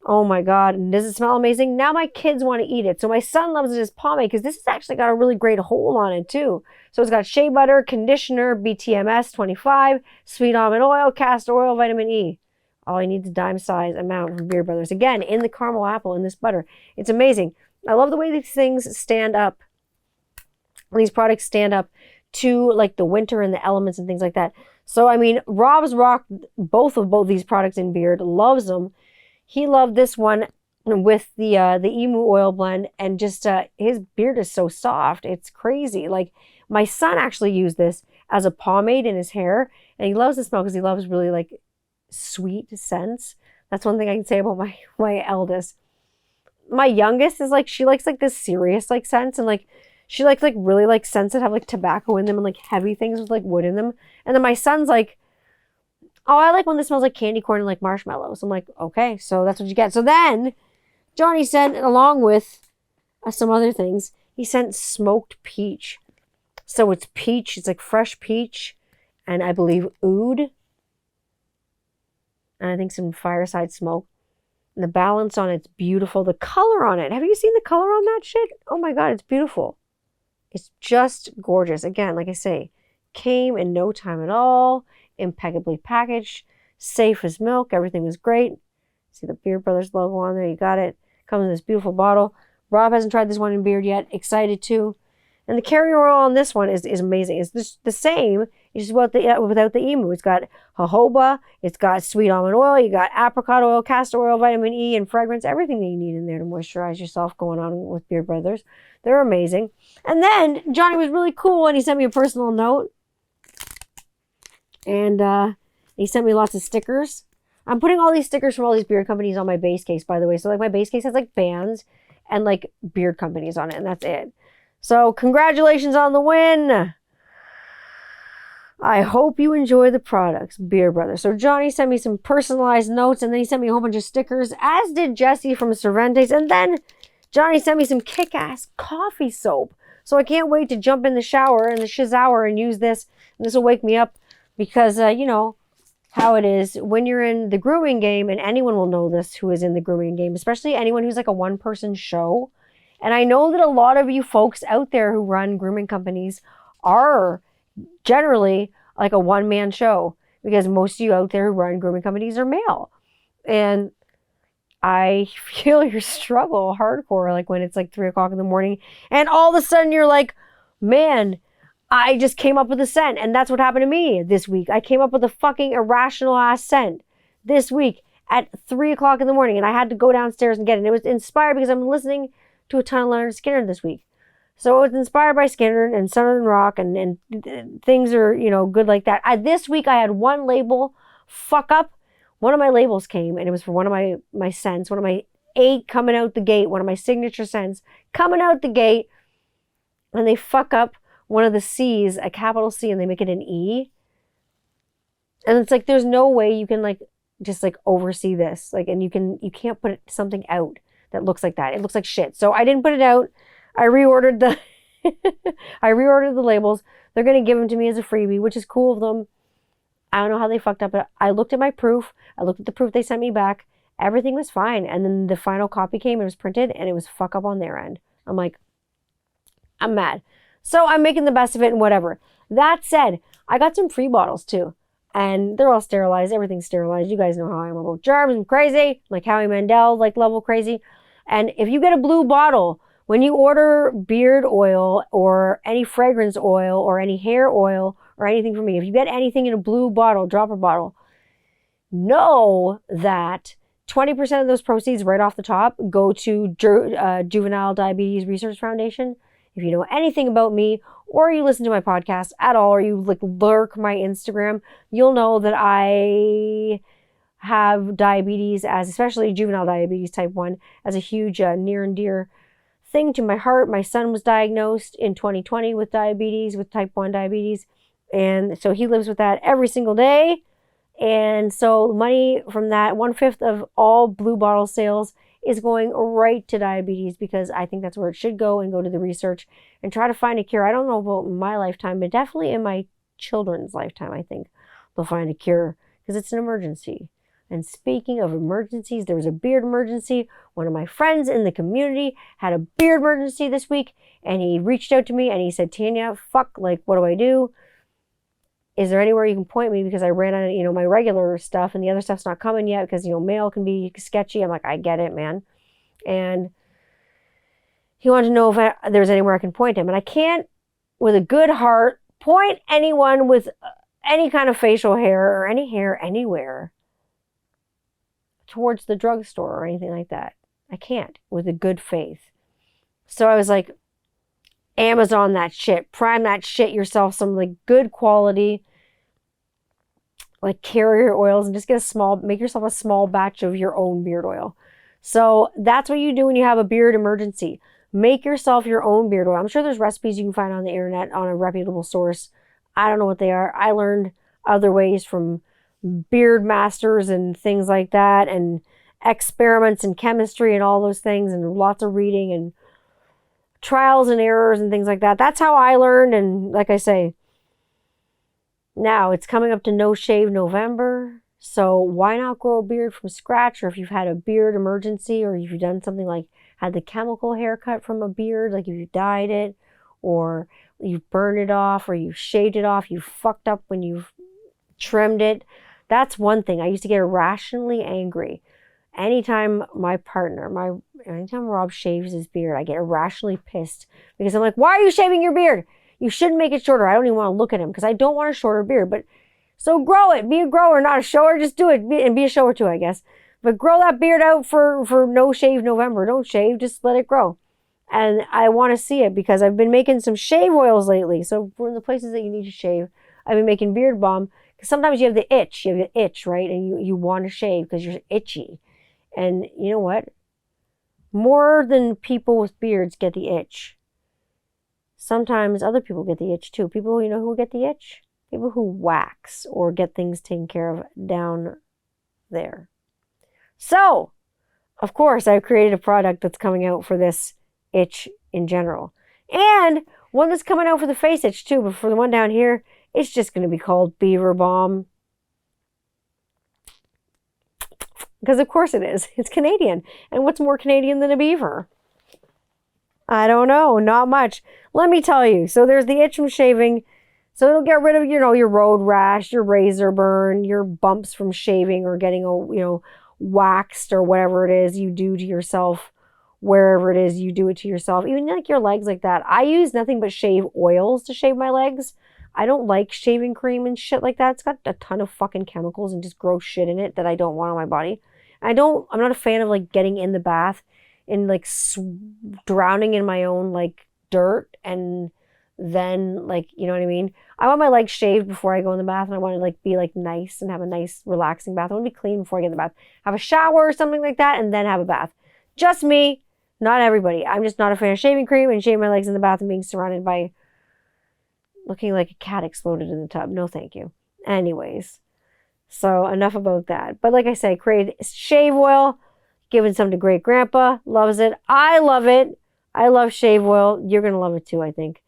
Oh my God. Does it smell amazing? Now my kids want to eat it. So my son loves it as pomade because this has actually got a really great hold on it too. So it's got shea butter, conditioner, BTMS 25, sweet almond oil, castor oil, vitamin E. All you need is a dime size amount from Beer Brothers. Again, in the caramel apple, in this butter. It's amazing. I love the way these things stand up. These products stand up to like the winter and the elements and things like that. So, I mean, Rob's rocked both these products in Beard, loves them. He loved this one with the emu oil blend, and just his beard is so soft. It's crazy. Like, my son actually used this as a pomade in his hair, and he loves the smell because he loves really like sweet scents. That's one thing I can say about my eldest. My youngest is like, she likes like this serious like scents, and like she likes like really like scents that have like tobacco in them and like heavy things with like wood in them. And then my son's like, oh, I like when this smells like candy corn and like marshmallows. I'm like, okay, so that's what you get. So then Johnny sent, along with some other things, he sent smoked peach. So it's peach, it's like fresh peach, and I believe oud, and I think some fireside smoke. And the balance on it's beautiful. The color on it, have you seen the color on that shit? Oh my God, it's beautiful. It's just gorgeous. Again, like I say, came in no time at all. Impeccably packaged, safe as milk. Everything was great. See the Beer Brothers logo on there. You got it. Comes in this beautiful bottle. Rob hasn't tried this one in Beard yet. Excited too. And the carrier oil on this one is amazing. It's just the same. It's just without the emu. It's got jojoba. It's got sweet almond oil. You got apricot oil, castor oil, vitamin E, and fragrance. Everything that you need in there to moisturize yourself going on with Beer Brothers. They're amazing. And then Johnny was really cool, and he sent me a personal note. And he sent me lots of stickers. I'm putting all these stickers from all these beard companies on my base case, by the way. So like my base case has like bands and like beard companies on it, and that's it. So congratulations on the win. I hope you enjoy the products, Beard Brother. So Johnny sent me some personalized notes, and then he sent me a whole bunch of stickers, as did Jesse from Cervantes. And then Johnny sent me some kick-ass coffee soap. So I can't wait to jump in the shower, in the shizower, and use this. And this will wake me up because, you know, how it is when you're in the grooming game, and anyone will know this who is in the grooming game, especially anyone who's like a one-person show. And I know that a lot of you folks out there who run grooming companies are generally like a one-man show, because most of you out there who run grooming companies are male. And I feel your struggle hardcore, like when it's like 3 o'clock in the morning and all of a sudden you're like, man, I just came up with a scent. And that's what happened to me this week. I came up with a fucking irrational ass scent this week at 3 o'clock in the morning, and I had to go downstairs and get it. And it was inspired because I'm listening to a ton of Leonard Skinner this week. So it was inspired by Skinner and Southern Rock, and things are, you know, good like that. This week I had one label fuck up. One of my labels came, and it was for one of my scents, one of my 8 coming out the gate, one of my signature scents coming out the gate, and they fuck up one of the C's, a capital C, and they make it an E. And it's like, there's no way you can like just like oversee this. Like, and you can't put something out that looks like that. It looks like shit. So I didn't put it out. I reordered the I reordered the labels. They're going to give them to me as a freebie, which is cool of them. I don't know how they fucked up, but I looked at my proof. I looked at the proof they sent me back. Everything was fine. And then the final copy came, it was printed, and it was fuck up on their end. I'm like, I'm mad. So I'm making the best of it and whatever. That said, I got some free bottles too. And they're all sterilized. Everything's sterilized. You guys know how I am about germs. I'm crazy. Like Howie Mandel, like level crazy. And if you get a blue bottle, when you order beard oil or any fragrance oil or any hair oil or anything from me, if you get anything in a blue bottle, dropper bottle, know that 20% of those proceeds right off the top go to Juvenile Diabetes Research Foundation. If you know anything about me, or you listen to my podcast at all, or you like lurk my Instagram, you'll know that I have diabetes, as especially juvenile diabetes type 1, as a huge near and dear thing to my heart. My son was diagnosed in 2020 with diabetes, with type 1 diabetes. And so he lives with that every single day. And so money from that, 1/5 of all blue bottle sales is going right to diabetes, because I think that's where it should go, and go to the research and try to find a cure. I don't know about my lifetime, but definitely in my children's lifetime, I think they'll find a cure, because it's an emergency. And speaking of emergencies, there was a beard emergency. One of my friends in the community had a beard emergency this week, and he reached out to me and he said, Tanya, fuck, like, what do I do? Is there anywhere you can point me? Because I ran out of, you know, my regular stuff, and the other stuff's not coming yet because, you know, mail can be sketchy. I'm like, I get it, man. And he wanted to know if there's anywhere I can point him. And I can't, with a good heart, point anyone with any kind of facial hair or any hair anywhere towards the drugstore or anything like that. I can't with a good faith. So I was like, Amazon that shit, prime that shit yourself, some like good quality like carrier oils, and just make yourself a small batch of your own beard oil. So that's what you do when you have a beard emergency. Make yourself your own beard oil. I'm sure there's recipes you can find on the internet on a reputable source. I don't know what they are. I learned other ways from beard masters and things like that, and experiments in chemistry and all those things, and lots of reading and trials and errors and things like that. That's how I learned. And like I say, now it's coming up to No Shave November. So why not grow a beard from scratch? Or if you've had a beard emergency, or if you've done something like had the chemical haircut from a beard, like if you dyed it, or you've burned it off, or you've shaved it off, you fucked up when you've trimmed it. That's one thing. I used to get irrationally angry. Anytime Rob shaves his beard, I get irrationally pissed, because I'm like, why are you shaving your beard? You shouldn't make it shorter. I don't even want to look at him, because I don't want a shorter beard. But so grow it. Be a grower, not a shower. Just do it. And be a shower too, I guess. But grow that beard out for No Shave November. Don't shave. Just let it grow. And I want to see it, because I've been making some shave oils lately. So for the places that you need to shave, I've been making beard balm. Because sometimes you have the itch. You have the itch, right? And you want to shave because you're itchy. And you know what? More than people with beards get the itch. Sometimes other people get the itch too. People, you know who get the itch? People who wax or get things taken care of down there. So, of course, I've created a product that's coming out for this itch in general. And one that's coming out for the face itch too, but for the one down here, it's just going to be called Beaver Balm. Because of course it is. It's Canadian. And what's more Canadian than a beaver? I don't know. Not much. Let me tell you. So there's the itch from shaving. So it'll get rid of, your road rash, your razor burn, your bumps from shaving or getting, waxed or whatever it is you do to yourself, wherever it is you do it to yourself. Even like your legs like that. I use nothing but shave oils to shave my legs. I don't like shaving cream and shit like that. It's got a ton of fucking chemicals and just gross shit in it that I don't want on my body. I'm not a fan of like getting in the bath and like drowning in my own like dirt and then like, you know what I mean? I want my legs shaved before I go in the bath, and I want to like be like nice and have a nice relaxing bath. I want to be clean before I get in the bath. Have a shower or something like that and then have a bath. Just me, not everybody. I'm just not a fan of shaving cream and shaving my legs in the bath and being surrounded by looking like a cat exploded in the tub. No, thank you. Anyways, so enough about that. But like I said, created shave oil, given some to great grandpa, loves it. I love it. I love shave oil. You're going to love it too, I think.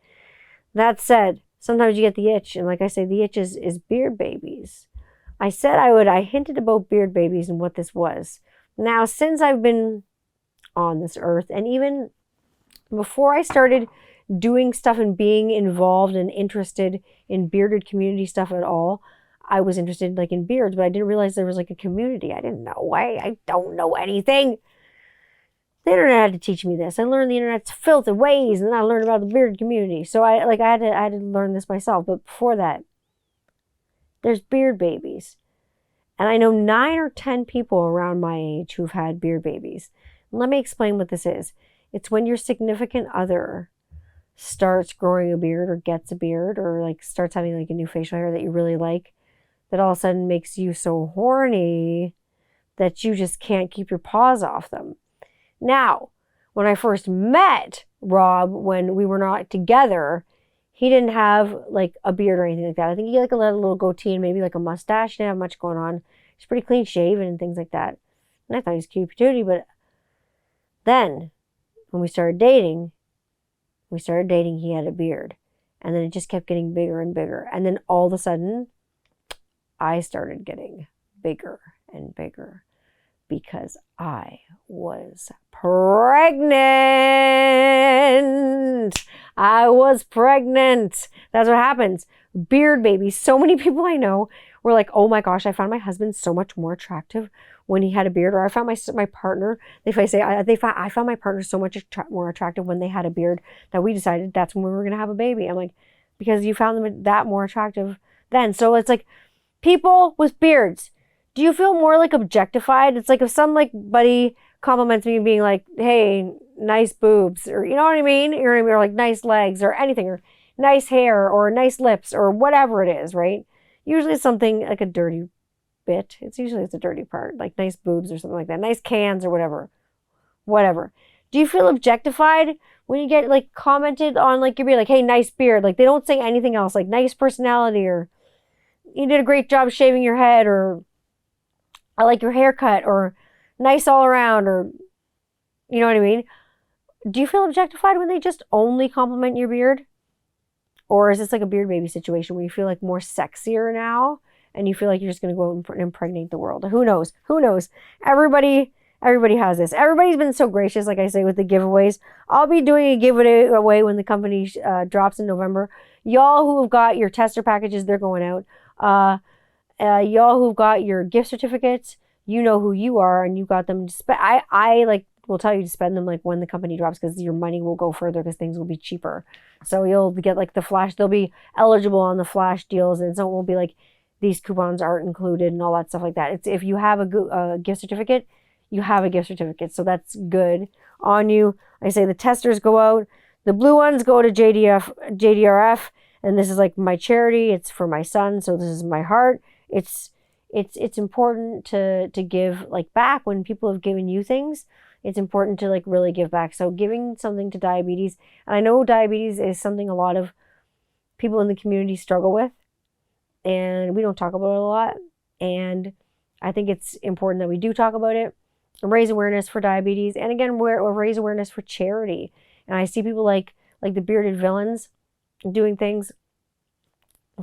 That said, sometimes you get the itch. And like I say, the itch is beard babies. I hinted about beard babies and what this was. Now, since I've been on this earth, and even before I started doing stuff and being involved and interested in bearded community stuff at all, I was interested like in beards, but I didn't realize there was like a community. I didn't know. I don't know anything. The internet had to teach me this. I learned the internet's filthy ways, and then I learned about the bearded community. So I had to learn this myself. But before that, there's beard babies. And I know 9 or 10 people around my age who've had beard babies. Let me explain what this is. It's when your significant other starts growing a beard or gets a beard or like starts having like a new facial hair that you really like, that all of a sudden makes you so horny that you just can't keep your paws off them. Now, when I first met Rob, when we were not together, he didn't have like a beard or anything like that. I think he had like a little goatee and maybe like a mustache. He didn't have much going on. He's pretty clean shaven and things like that. And I thought he was cute patootie, but then when we started dating, he had a beard. And then it just kept getting bigger and bigger. And then all of a sudden, I started getting bigger and bigger because I was pregnant. I was pregnant. That's what happens. Beard babies. So many people I know were like, oh my gosh, I found my husband so much more attractive when he had a beard. Or I found my partner, I found my partner so much more attractive when they had a beard that we decided that's when we were going to have a baby. I'm like, because you found them that more attractive then. So it's like, people with beards, do you feel more like objectified? It's like if some like buddy compliments me being like, hey, nice boobs, or you know what I mean? Or like nice legs or anything, or nice hair or nice lips or whatever it is, right? Usually it's something like a dirty bit. It's a dirty part, like nice boobs or something like that. Nice cans or whatever. Whatever. Do you feel objectified when you get like commented on like your beard, like, hey, nice beard? Like they don't say anything else, like nice personality, or you did a great job shaving your head, or I like your haircut, or nice all around, or you know what I mean? Do you feel objectified when they just only compliment your beard? Or is this like a beard baby situation where you feel like more sexier now and you feel like you're just going to go out and impregnate the world? Who knows? Who knows? Everybody has this. Everybody's been so gracious, like I say, with the giveaways. I'll be doing a giveaway when the company drops in November. Y'all who have got your tester packages, they're going out. Y'all who've got your gift certificates, you know who you are, and you got them to spend. I like will tell you to spend them like when the company drops, because your money will go further because things will be cheaper. So you'll get like the flash. They'll be eligible on the flash deals, and so it won't be like these coupons aren't included and all that stuff like that. It's if you have a gift certificate, you have a gift certificate, so that's good on you. I say the testers go out. The blue ones go to JDRF, and this is like my charity. It's for my son, so this is my heart. It's important to give like back when people have given you things. It's important to like really give back. So giving something to diabetes, and I know diabetes is something a lot of people in the community struggle with. and we don't talk about it a lot. And I think it's important that we do talk about it and raise awareness for diabetes. And again, we're raise awareness for charity. And I see people like the bearded villains doing things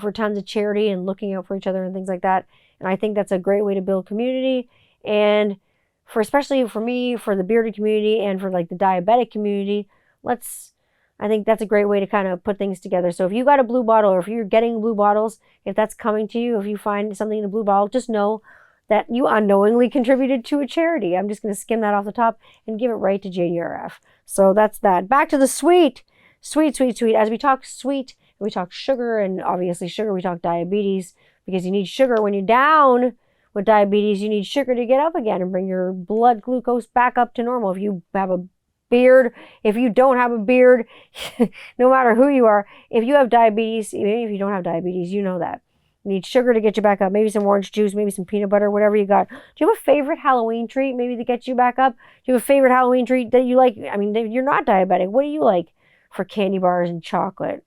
for tons of charity and looking out for each other and things like that. And I think that's a great way to build community. And for, especially for me, for the bearded community and for like the diabetic community, I think that's a great way to kind of put things together. So if you got a blue bottle, or if you're getting blue bottles, if that's coming to you, if you find something in a blue bottle, just know that you unknowingly contributed to a charity. I'm just going to skim that off the top and give it right to JDRF. So that's that. Back to the sweet. As we talk sweet, we talk sugar, and obviously sugar, we talk diabetes, because you need sugar when you're down with diabetes. You need sugar to get up again and bring your blood glucose back up to normal. If you have a beard, if you don't have a beard, no matter who you are, if you have diabetes, even if you don't have diabetes, you know that. You need sugar to get you back up. Maybe some orange juice, maybe some peanut butter, whatever you got. Do you have a favorite Halloween treat maybe to get you back up? Do you have a favorite Halloween treat that you like? I mean, you're not diabetic. What do you like for candy bars and chocolate?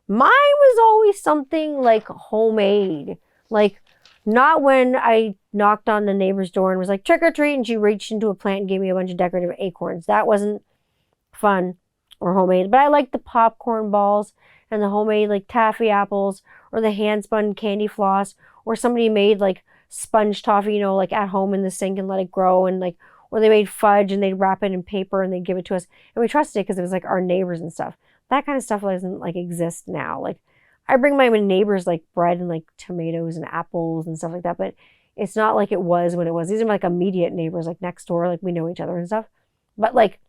Mine was always something like homemade. Like, not when I knocked on the neighbor's door and was like, trick or treat, and she reached into a plant and gave me a bunch of decorative acorns. That wasn't fun or homemade. But I like the popcorn balls and the homemade like taffy apples, or the hand spun candy floss, or somebody made like sponge toffee, like at home in the sink and let it grow, and like, or they made fudge and they'd wrap it in paper and they'd give it to us, and we trusted it because it was like our neighbors and stuff. That kind of stuff doesn't like exist now. Like, I bring my neighbors like bread and like tomatoes and apples and stuff like that, but it's not like it was when it was. These are like immediate neighbors, like next door, like we know each other and stuff. But like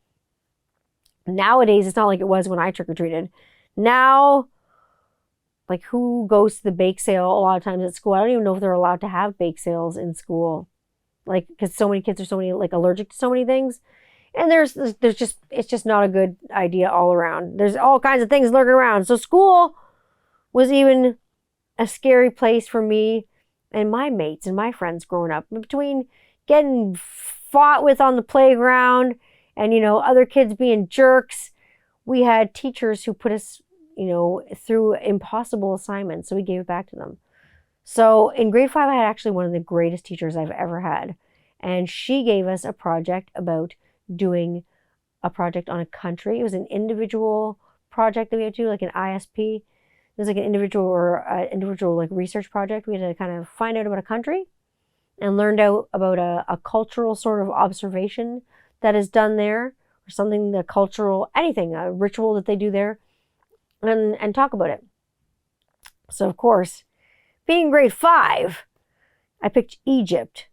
nowadays, it's not like it was when I trick-or-treated. Now, like, who goes to the bake sale a lot of times at school? I don't even know if they're allowed to have bake sales in school. Like, because so many kids are like allergic to so many things. And it's just not a good idea all around. There's all kinds of things lurking around. So school was even a scary place for me and my mates and my friends growing up. Between getting fought with on the playground and, other kids being jerks, we had teachers who put us, through impossible assignments. So we gave it back to them. So in grade 5, I had actually one of the greatest teachers I've ever had. And she gave us a project about doing a project on a country. It was an individual project that we had to do, like an ISP. It was like an individual like research project. We had to kind of find out about a country and learned out about a cultural sort of observation that is done there, or something, the cultural, anything, a ritual that they do there, and talk about it. So of course, being grade 5, I picked Egypt.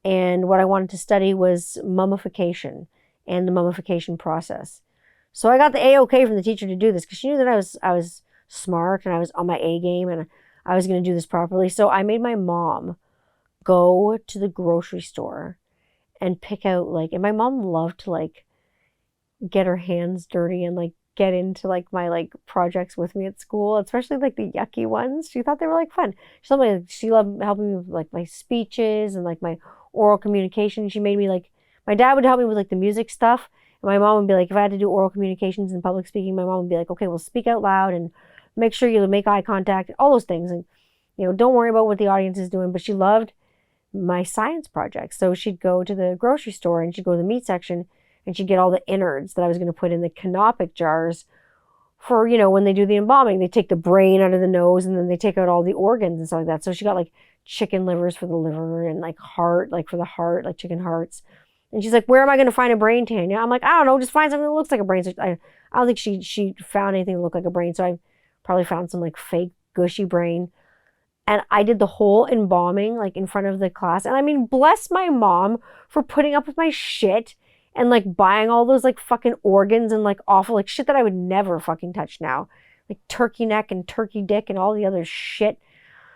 And what I wanted to study was mummification and the mummification process. So I got the A-OK from the teacher to do this, because she knew that I was smart and I was on my A game and I was going to do this properly. So I made my mom go to the grocery store and pick out and my mom loved to get her hands dirty and get into my projects with me at school, especially the yucky ones. She thought they were fun. She loved helping me with my speeches and my oral communication. She made me my dad would help me with the music stuff, and my mom would be if I had to do oral communications and public speaking, my mom would be okay, well, speak out loud and make sure you make eye contact, all those things, and don't worry about what the audience is doing. But she loved my science projects, so she'd go to the grocery store and she'd go to the meat section and she'd get all the innards that I was going to put in the canopic jars for when they do the embalming. They take the brain out of the nose and then they take out all the organs and stuff like that. So she got chicken livers for the liver and heart, for the heart, chicken hearts. And she's where am I going to find a brain, Tanya? I'm I don't know, just find something that looks like a brain. So I don't think she found anything that looked like a brain. So I probably found some fake gushy brain. And I did the whole embalming in front of the class. And I mean, bless my mom for putting up with my shit and buying all those fucking organs and awful shit that I would never fucking touch now. Turkey neck and turkey dick and all the other shit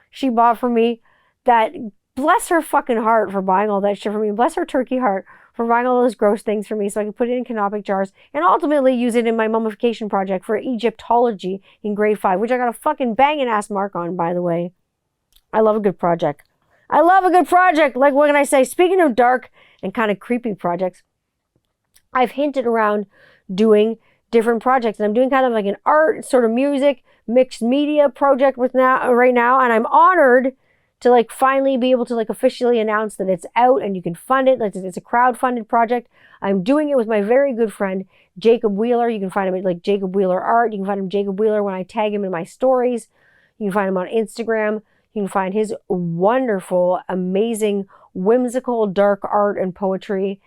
she bought for me. That, bless her fucking heart for buying all that shit for me. Bless her turkey heart for buying all those gross things for me so I could put it in canopic jars and ultimately use it in my mummification project for Egyptology in grade 5, which I got a fucking banging ass mark on, by the way. I love a good project. What can I say? Speaking of dark and kind of creepy projects, I've hinted around doing different projects, and I'm doing kind of an art, sort of music, mixed media project right now, and I'm honored to like finally be able to like officially announce that it's out and you can fund it. Like, it's a crowdfunded project. I'm doing it with my very good friend Jacob Wheeler. You can find him at like Jacob Wheeler Art. You can find him Jacob Wheeler when I tag him in my stories. You can find him on Instagram. You can find his wonderful, amazing, whimsical, dark art and poetry.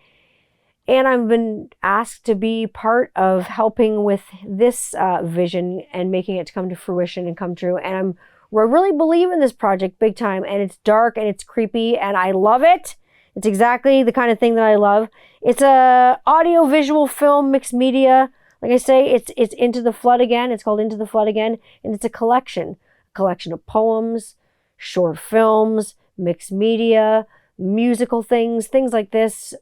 And I've been asked to be part of helping with this vision and making it to come to fruition and come true. And I really believe in this project big time. And it's dark and it's creepy and I love it. It's exactly the kind of thing that I love. It's a audio visual film mixed media. Like I say, it's Into the Flood Again. It's called Into the Flood Again. And it's a collection of poems, short films, mixed media, musical things like this.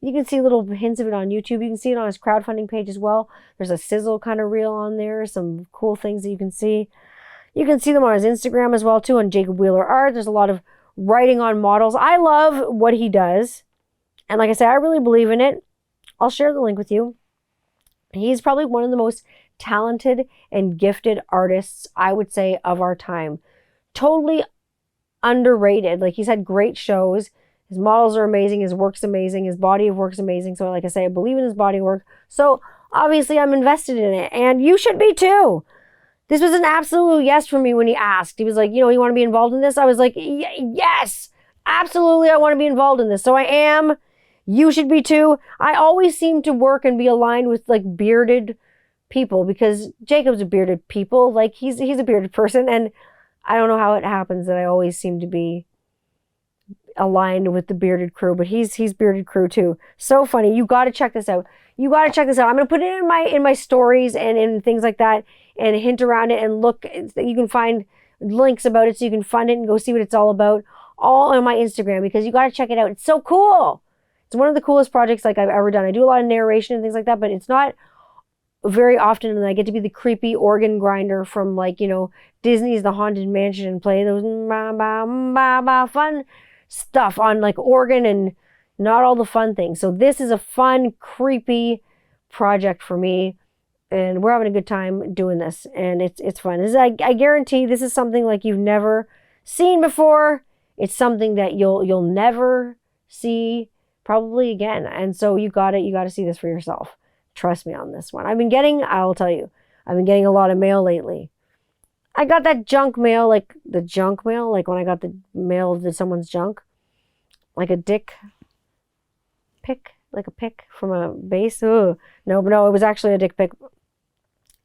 You can see little hints of it on YouTube. You can see it on his crowdfunding page as well. There's a sizzle kind of reel on there. Some cool things that you can see. You can see them on his Instagram as well too, on Jacob Wheeler Art. There's a lot of writing on models. I love what he does. And like I said, I really believe in it. I'll share the link with you. He's probably one of the most talented and gifted artists, I would say, of our time. Totally underrated. Like, he's had great shows. His models are amazing. His work's amazing. His body of work's amazing. So like I say, I believe in his body of work. So obviously I'm invested in it. And you should be too. This was an absolute yes for me when he asked. He was like, you want to be involved in this? I was like, yes, absolutely. I want to be involved in this. So I am. You should be too. I always seem to work and be aligned with like bearded people because Jacob's a bearded people. Like he's a bearded person. And I don't know how it happens that I always seem to be aligned with the bearded crew, but he's bearded crew too. So funny. You got to check this out. I'm going to put it in my stories and in things like that and hint around it and look. You can find links about it so you can fund it and go see what it's all about, all on my Instagram, because you got to check it out. It's so cool. It's one of the coolest projects like I've ever done. I do a lot of narration and things like that, but it's not very often, and I get to be the creepy organ grinder from like, Disney's The Haunted Mansion and play those fun stuff on like organ and not all the fun things. So this is a fun, creepy project for me, and we're having a good time doing this, and it's fun. I guarantee this is something like you've never seen before. It's something that you'll never see probably again, and so you got to see this for yourself. Trust me on this one. I'll tell you, I've been getting a lot of mail lately. I got that junk mail, like the junk mail, like when I got the mail of someone's junk, like a dick pic, like a pic from a base. Ugh. No, it was actually a dick pic.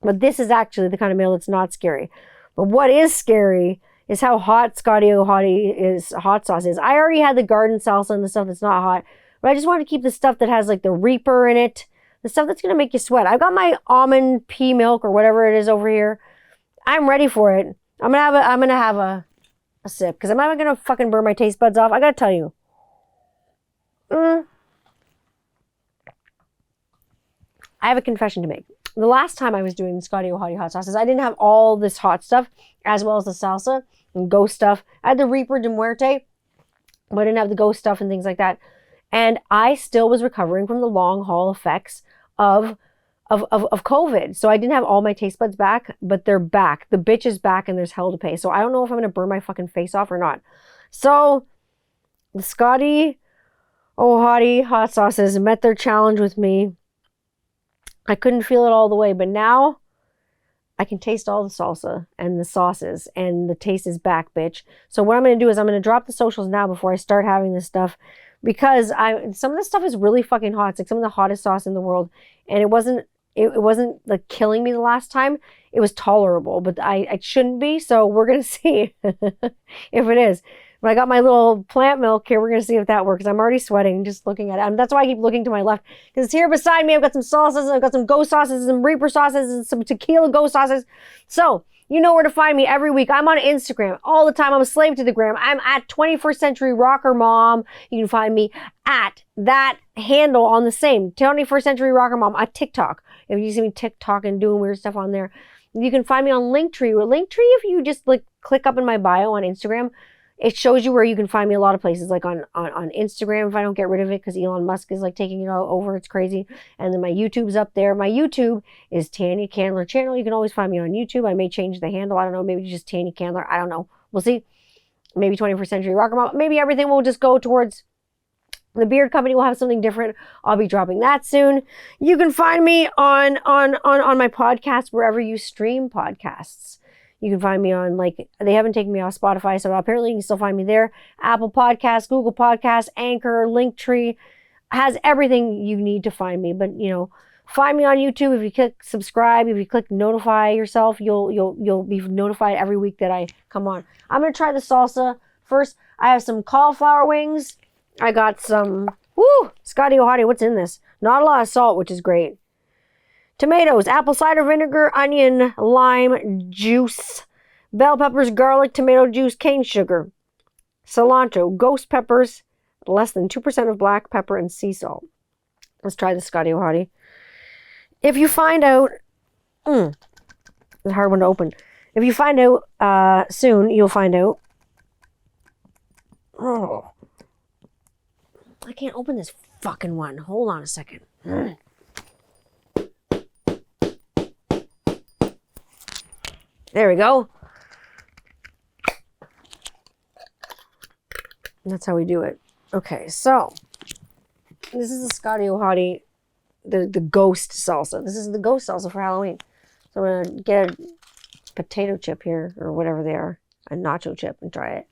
But this is actually the kind of mail that's not scary. But what is scary is how hot Scotty O hot sauce is. I already had the garden salsa and the stuff that's not hot, but I just wanted to keep the stuff that has like the Reaper in it, the stuff that's going to make you sweat. I've got my almond pea milk or whatever it is over here. I'm ready for it. I'm gonna have a sip because I'm not gonna fucking burn my taste buds off. I gotta tell you. I have a confession to make. The last time I was doing Scotty O hot sauces, I didn't have all this hot stuff as well as the salsa and ghost stuff. I had the Reaper de Muerte, but I didn't have the ghost stuff and things like that. And I still was recovering from the long haul effects of COVID. So I didn't have all my taste buds back, but they're back. The bitch is back and there's hell to pay. So I don't know if I'm going to burn my fucking face off or not. So the Scotty O hot sauces met their challenge with me. I couldn't feel it all the way, but now I can taste all the salsa and the sauces and the taste is back, bitch. So what I'm going to do is I'm going to drop the socials now before I start having this stuff, because some of this stuff is really fucking hot. It's like some of the hottest sauce in the world, and it wasn't like killing me the last time. It was tolerable, but I shouldn't be. So we're going to see if it is. But I got my little plant milk here. We're going to see if that works. I'm already sweating just looking at it. And that's why I keep looking to my left, because it's here beside me. I've got some sauces. I've got some ghost sauces, some Reaper sauces, and some tequila ghost sauces. So you know where to find me every week. I'm on Instagram all the time. I'm a slave to the gram. I'm at 21st Century Rocker Mom. You can find me at that handle on the same 21st Century Rocker Mom on TikTok. If you see me TikTok and doing weird stuff on there, you can find me on Linktree. Linktree, if you just like click up in my bio on Instagram, It shows you where you can find me a lot of places, like on Instagram if I don't get rid of it, because Elon Musk is like taking it all over. It's crazy. And then my YouTube's up there. My YouTube is Tanya Candler Channel. You can always find me on YouTube. I may change the handle. I don't know. Maybe just Tanya Candler. I don't know. We'll see. Maybe 21st Century Rocker Mom. Maybe everything will just go towards the beard company. Will have something different. I'll be dropping that soon. You can find me on my podcast wherever you stream podcasts. You can find me on, like, they haven't taken me off Spotify, so apparently you can still find me there. Apple Podcasts, Google Podcasts, Anchor, Linktree, has everything you need to find me. But, you know, find me on YouTube. If you click subscribe, if you click notify yourself, you'll be notified every week that I come on. I'm going to try the salsa. First, I have some cauliflower wings. I got some, Scotty O'Hottie, what's in this? Not a lot of salt, which is great. Tomatoes, apple cider vinegar, onion, lime juice, bell peppers, garlic, tomato juice, cane sugar, cilantro, ghost peppers, less than 2% of black pepper, and sea salt. Let's try the Scotty O'Hottie. If you find out, it's a hard one to open. If you find out soon, you'll find out. Oh, I can't open this fucking one. Hold on a second. There we go. That's how we do it. Okay, so this is the Scotty O'Hottie, the ghost salsa. This is the ghost salsa for Halloween. So I'm going to get a potato chip here, or whatever they are, a nacho chip, and try it.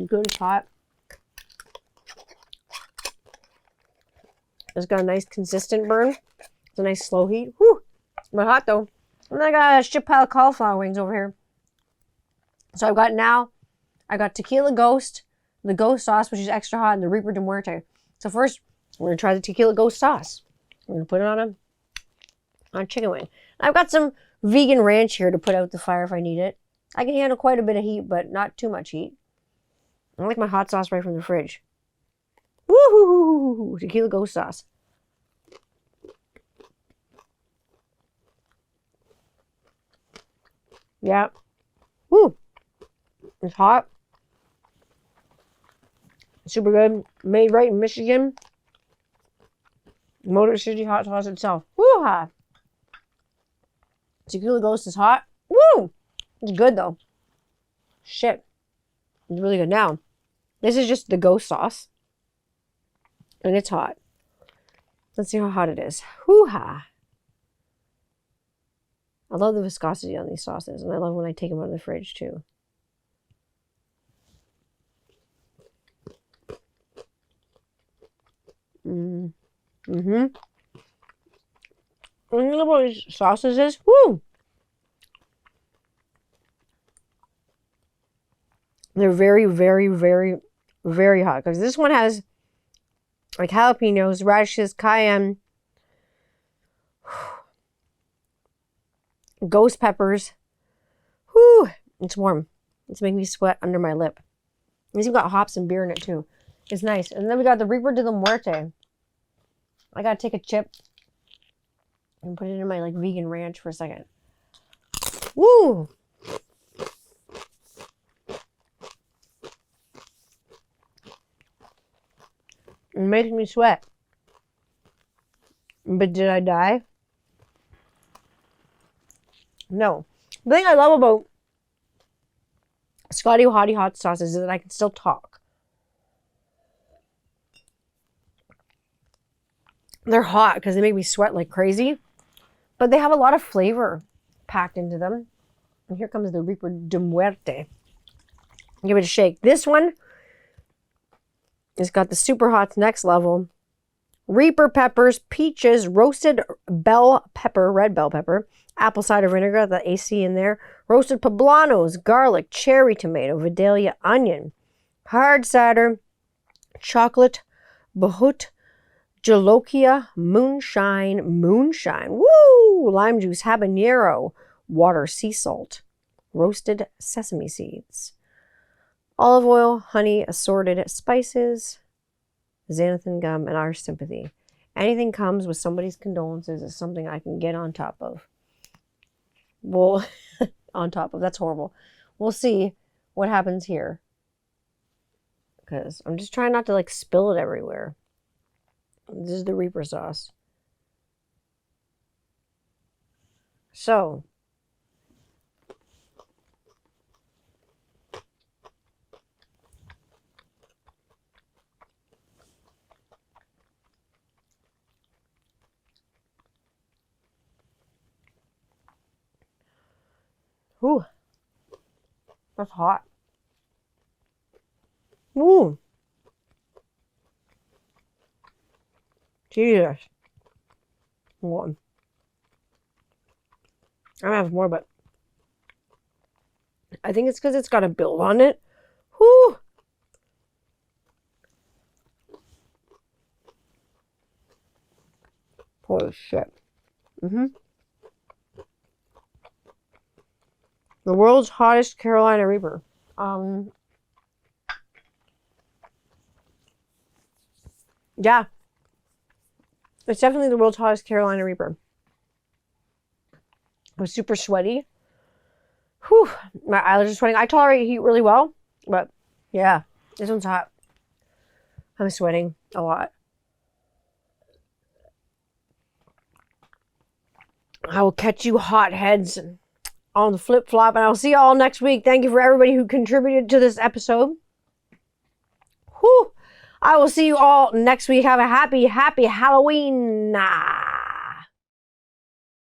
Good, it's hot. It's got a nice consistent burn. It's a nice slow heat. Whew! But hot though. And then I got a shit pile of cauliflower wings over here. So I got Tequila Ghost, the Ghost sauce, which is extra hot, and the Reaper de Muerte. So first, we're going to try the Tequila Ghost sauce. We're going to put it on a chicken wing. And I've got some vegan ranch here to put out the fire if I need it. I can handle quite a bit of heat, but not too much heat. I like my hot sauce right from the fridge. Woo-hoo-hoo-hoo-hoo! Tequila Ghost sauce. Yeah. Woo! It's hot. Super good. Made right in Michigan. Motor City hot sauce itself. Woo-ha! Tequila Ghost is hot. Woo! It's good though. Shit. It's really good. Now, this is just the Ghost sauce. And it's hot. Let's see how hot it is. Hoo-ha! I love the viscosity on these sauces, and I love when I take them out of the fridge too. When you love what these sauces is, woo! They're very, very, very, very hot. Because this one has like jalapenos, radishes, cayenne, ghost peppers. Whew, it's warm. It's making me sweat under my lip. It's even got hops and beer in it too. It's nice. And then we got the Reaper de la Muerte. I gotta take a chip and put it in my like vegan ranch for a second. Woo! It makes me sweat. But did I die? No. The thing I love about Scotty O'Hottie hot sauces is that I can still talk. They're hot because they make me sweat like crazy. But they have a lot of flavor packed into them. And here comes the Reaper de Muerte. Give it a shake. This one has got the super hot next level. Reaper peppers, peaches, roasted bell pepper, red bell pepper, apple cider vinegar, the AC in there, roasted poblanos, garlic, cherry tomato, Vidalia onion, hard cider, chocolate, bahut, jalokia, moonshine, woo, lime juice, habanero, water, sea salt, roasted sesame seeds, olive oil, honey, assorted spices, xanthan gum, and our sympathy. Anything comes with somebody's condolences is something I can get on top of. Well, on top of. That's horrible. We'll see what happens here. Because I'm just trying not to like spill it everywhere. This is the Reaper sauce. So. Ooh. That's hot. Ooh. Jesus. One. I have more, but I think it's because it's got a build on it. Whew. Holy shit. The world's hottest Carolina Reaper. Yeah. It's definitely the world's hottest Carolina Reaper. It was super sweaty. Whew. My eyelids are sweating. I tolerate heat really well, but yeah, this one's hot. I'm sweating a lot. I will catch you hotheads on the flip flop, and I'll see you all next week. Thank you for everybody who contributed to this episode. Whew. I will see you all next week. Have a happy Halloween.